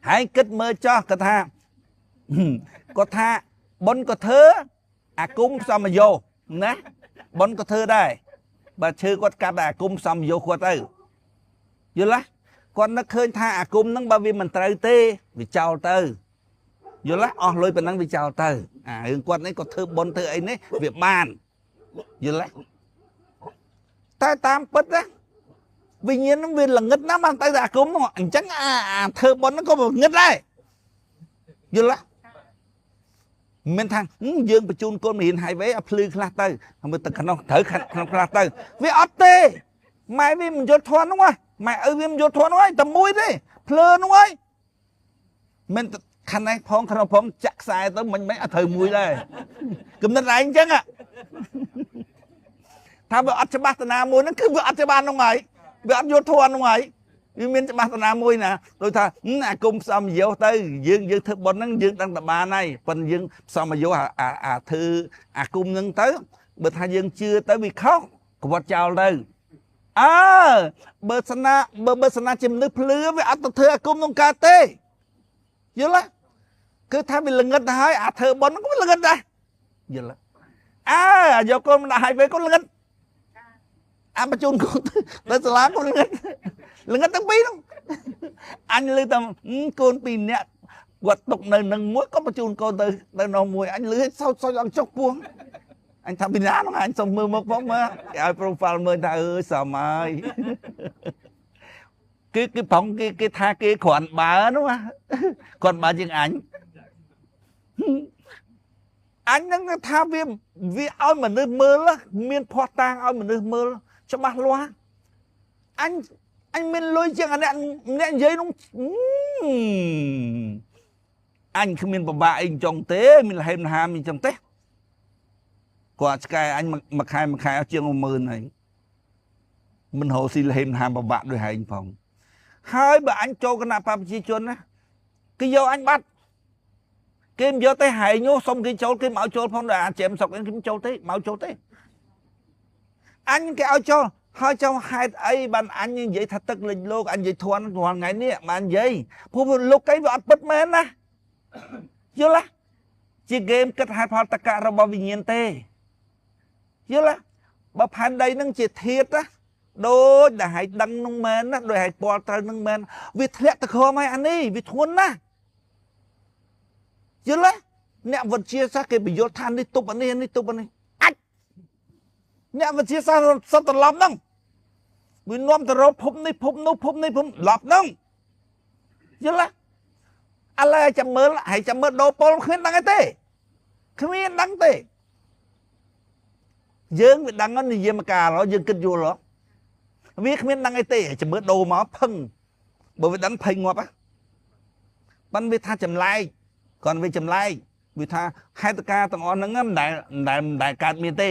ហើយគិតមើលចោះគាត់ថាបុណ្យក៏ធ្វើអាគុំសមយោណាបុណ្យក៏ធ្វើដែរបើឈើគាត់កាត់អាគុំសមយោគាត់ទៅយល់ទេគាត់នឹកឃើញថាអាគុំហ្នឹងបើវាមិនត្រូវទេវាចោលទៅយល់ទេអស់លុយប៉ុណ្ណឹងវាចោលទៅអារឿងគាត់នេះគាត់ធ្វើបុណ្យធ្វើអីនេះវាបានយល់ទេតែតាមពិតណាវិញ្ញាណហ្នឹងវាល្ងឹតណាស់បានទៅអាគុំហ្នឹងអញ្ចឹងអាធ្វើបុណ្យហ្នឹងក៏ល្ងឹតដែរ យល់មិនថាយើងបញ្ជូនកូនរៀនហើយវិញឲ្យភ្លឺខ្លះទៅមើលទឹកក្នុងត្រូវក្នុងខ្លះទៅវាអត់ទេម៉ែវាមិនយល់ធន់ហ្នឹងម៉ែឪវាមិនយល់ធន់ហ្នឹងតែមួយទេភ្លើហ្នឹងហើយមិនខាងនេះផងក្នុងផងចាក់ខ្សែទៅមិនអត់ត្រូវមួយដែរគំនិតឯងអញ្ចឹងថាវាអត់ច្បាស់តាណាមួយហ្នឹងគឺវាអត់ច្បាស់ហ្នឹងហើយវាអត់យល់ធន់ហ្នឹងហើយវាមានច្បាស់តាណាមួយណាដូចថាអាគុំផ្សំយោទៅយើងធ្វើប៉ុនហ្នឹងយើងដឹងតែបានហើយប៉ុន្តែយើងផ្សំយោអាធ្វើអាគុំហ្នឹងទៅបើថាយើងជឿទៅវាខុសក្បត់ចោលទៅបើសិនណាជាមនុស្សភ្លឺវាអត់ទៅធ្វើអាគុំក្នុងកើតទេយល់គឺថាវាល្ងិតទៅហើយអាធ្វើប៉ុនហ្នឹងក៏ល្ងិតដែរយល់យកកូនមកដាក់ឲ្យវិញក៏ល្ងិតបញ្ជូនកូនទៅសាលាក៏ល្ងិតទាំងពីរហ្នឹងអញលឺតែកូនពីរនាក់គាត់ຕົកនៅនឹងមួយក៏បញ្ជូនកូនទៅនោះមួយអញលឺសោចអងចុកពោះអញថាពីណាហ្នឹងអញសុំមើលមកផងមើលគេឲ្យ profile មើលថាសមហើយគឺប្រងគេថាគេគ្រាន់បើនោះគ្រាន់បើជាងអញហ្នឹងថាវាឲ្យមនុស្សមើលមានភ័ស្តុតាងឲ្យមនុស្សមើលច្បាស់លាស់អញមានលុយជាងអ្នកនិយាយនោះអញគ្មានពិបាកអីចង់ទេមានលហេមហាមអីចង់ទេគាត់ឆ្កែអញមួយខែអស់ជាង10000ហើយមិនហៅស៊ីលហេមហាមពិបាកដូចហែងផងហើយបើអញចូលគណៈបព្វជិជនណាគេយកអញបាត់គេមិនយកទេហែងនោះសុំគេចូលគេមកចូលផងដល់អាចេមសុកគេមិនចូលទេមកចូលទេអញគេឲ្យចូលហើយចង់ហេតុអីបានអញនិយាយថាទឹកលិចលោកអញនិយាយធន់រាល់ថ្ងៃនេះបាននិយាយព្រោះលោកកៃវាអត់ពិតមែនណាយល់ទេជាហ្គេមគិតហេតុផលតកៈរបស់វិញ្ញាណទេយល់ទេបើផែនដីនឹងជាធាតុណាដូចដែលហែកដឹងនឹងមែនណាដូចហែកពាល់ត្រូវនឹងមែនវាធ្លាក់ទៅក្រោមហើយអានេះវាធ្ងន់ណាស់យល់ទេអ្នកវិទ្យាសាស្ត្រគេបញ្យល់ថានេះទុបអានេះទុបអានេះអាចអ្នកវិទ្យាសាស្ត្រសត្វត្រឡប់ហ្នឹងវានាំទៅរកភពនេះភពនោះភពនេះភពឡប់ហ្នឹងយល់ទេឥឡូវចាំមើលដូរពលគ្មានដឹងទេគ្មានដឹងទេយើងវាដឹងនិយាយមកកាលយើងគិតយល់វាគ្មានដឹងអីទេចាំមើលដូរមកផឹងបើវាដឹងភ័យងាប់បានវាថាចម្លែកគាត់វាចម្លែកវាថាហេតុការណ៍ទាំងអស់ហ្នឹងមិនដែលកើតមានទេ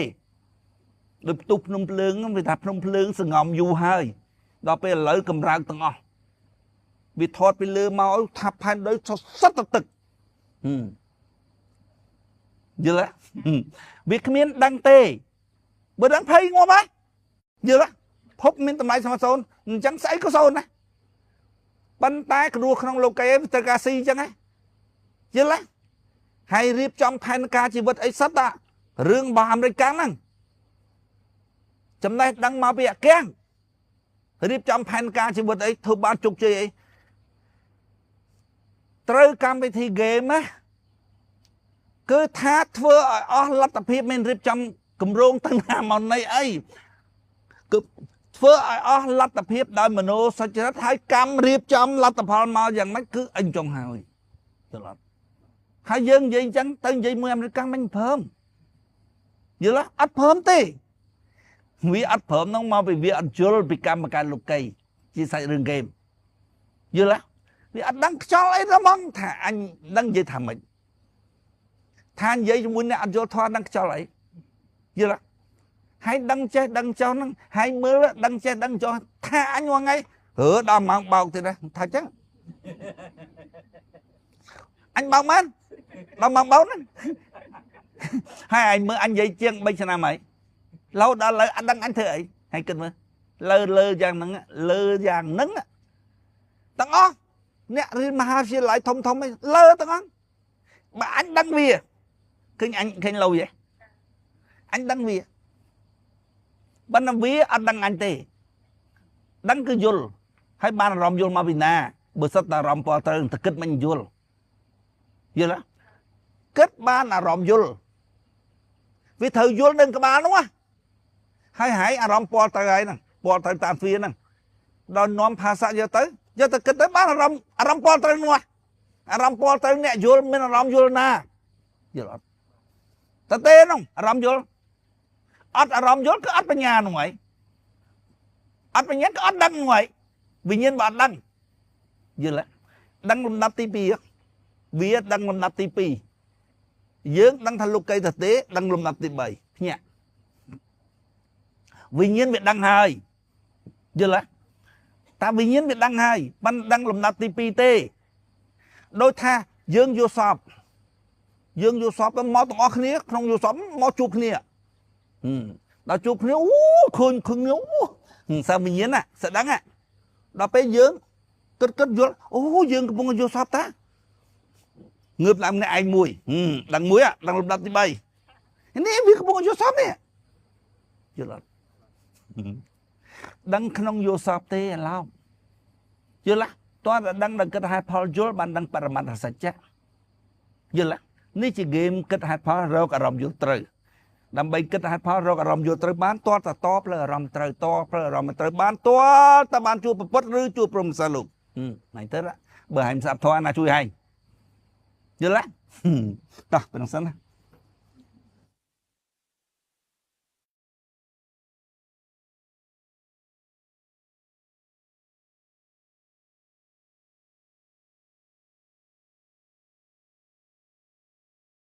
ដូចផ្ទុះភ្នំភ្លើងវាថាភ្នំភ្លើងសងំយូរហើយដល់ពេលឥឡូវកម្រើកទាំងអស់វាថតពីលើមកថាផែនដីសុទ្ធតែទឹកយល់ទេវាគ្មានដឹងទេបើដឹងភ័យងាប់ហើយយល់ទេភពមានតម្លៃ0អញ្ចឹងស្អីក៏0ដែរប៉ុន្តែគ្រោះក្នុងលោកីវាត្រូវការស៊ីអញ្ចឹងហ៎យល់ទេហើយរៀបចំផែនការជីវិតអីសិតតារឿងរបស់អាមេរិកហ្នឹងចំណេះដឹងមកពីអាគាំងរៀបចំផែនការជីវិតអីធ្វើបានជោគជ័យអីត្រូវកម្មវិធីហ្គេមណាគឺថាធ្វើឲ្យអស់លទ្ធភាពមានរៀបចំគម្រោងទាំងណាមកនៃអីគឺធ្វើឲ្យអស់លទ្ធភាពដោយមโนសុចរិតហើយកម្មរៀបចំលទ្ធផលមកយ៉ាងម៉េចគឺអញចង់ហើយយល់អត់ហើយយើងនិយាយអញ្ចឹងទៅនិយាយមួយអាមេរិកមិនព្រមយល់អត់ព្រមទេវាអត់ព្រមនឹងមកពីវាអត់យល់ពីកម្មការលោកីជាសាច់រឿងហ្គេមយល់វាអត់ដឹងខ្យល់អីទេហ្មងថាអញដឹងនិយាយថាម៉េចថានិយាយជាមួយអ្នកអត់យល់ធម៌ដឹងខ្យល់អីយល់ហើយដឹងចេះដឹងចោះហ្នឹងហើយមើលដឹងចេះដឹងចោះថាអញមួយថ្ងៃដល់ម៉ោងបោកទៀតណាថាចឹងអញបោកមែនដល់ម៉ោងបោកហ្នឹងហើយអញមើលអញនិយាយជាង3ឆ្នាំហើយឡូវដល់លើអត់ដឹងអញធ្វើអីហើយគិតមើលលើយ៉ាងហ្នឹងទាំងអស់អ្នករៀនមហាវិទ្យាល័យធំឯលើទាំងអស់បើអញដឹងវាឃើញអញឃើញឡូវទេអញដឹងវាបើណាវាអត់ដឹងអញទេដឹងគឺយល់ហើយបានអារម្មណ៍យល់មកពីណាបើសិតតែអារម្មណ៍ពលត្រូវតែគិតមិនយល់យល់គិតបានអារម្មណ៍យល់វាត្រូវយល់នឹងក្បាលនោះហើយអារម្មណ៍ពលត្រូវហើយហ្នឹងពលត្រូវតាមវាហ្នឹងដល់នាំភាសាយកទៅគិតទៅបានអារម្មណ៍ពលត្រូវនោះ អារម្មណ៍ពលទៅអ្នកយល់មានអារម្មណ៍យល់ណាយល់អត់តើទេនោះអារម្មណ៍យល់អត់អារម្មណ៍យល់គឺអត់បញ្ញានោះហើយអត់បញ្ញាគឺអត់ដឹងនោះហើយវិញ្ញាណបើអត់ដឹងយល់ទេដឹងលំដាប់ទី2វាដឹងលំដាប់ទី2យើងដឹងថាលោកីទៅទេដឹងលំដាប់ទី3ភ្ញាក់វិញ្ញាណវាដឹងហើយយល់ទេតែវិញ្ញាណវាដឹងហើយមិនដឹងលំដាប់ទី2ទេដូចថាយើងយកសពទៅមកទាំងអស់គ្នាក្នុងយកសពមកជួបគ្នាដល់ជួបគ្នាអូឃើញគ្នាអូសាវិញ្ញាណស្ដឹងដល់ពេលយើងគិតយល់អូយើងកំពុងយកសពតាងើបឡើងម្នាក់ឯងមួយដឹងមួយដឹងលំដាប់ទី3នេះវាកំពុងយកសពនេះយល់អត់ដឹងក្នុងយកសពទេឥឡូវយល់តើដឹងដល់គិតហេតុផលយល់បានដឹងបរមត្ថសច្ចៈយល់នេះជាហ្គេមគិតហេតុផលរកអារម្មណ៍យល់ត្រូវដើម្បីគិតហេតុផលរកអារម្មណ៍យល់ត្រូវបានតតផ្លើអារម្មណ៍ត្រូវផ្លើអារម្មណ៍ត្រូវបានតតបានជួបប្រពុតឬជួបព្រមសិលលោកណៃទៅបើហែងសាប់ធွာណាជួយហែងយល់តោះប៉ុណ្្នឹងសិនណា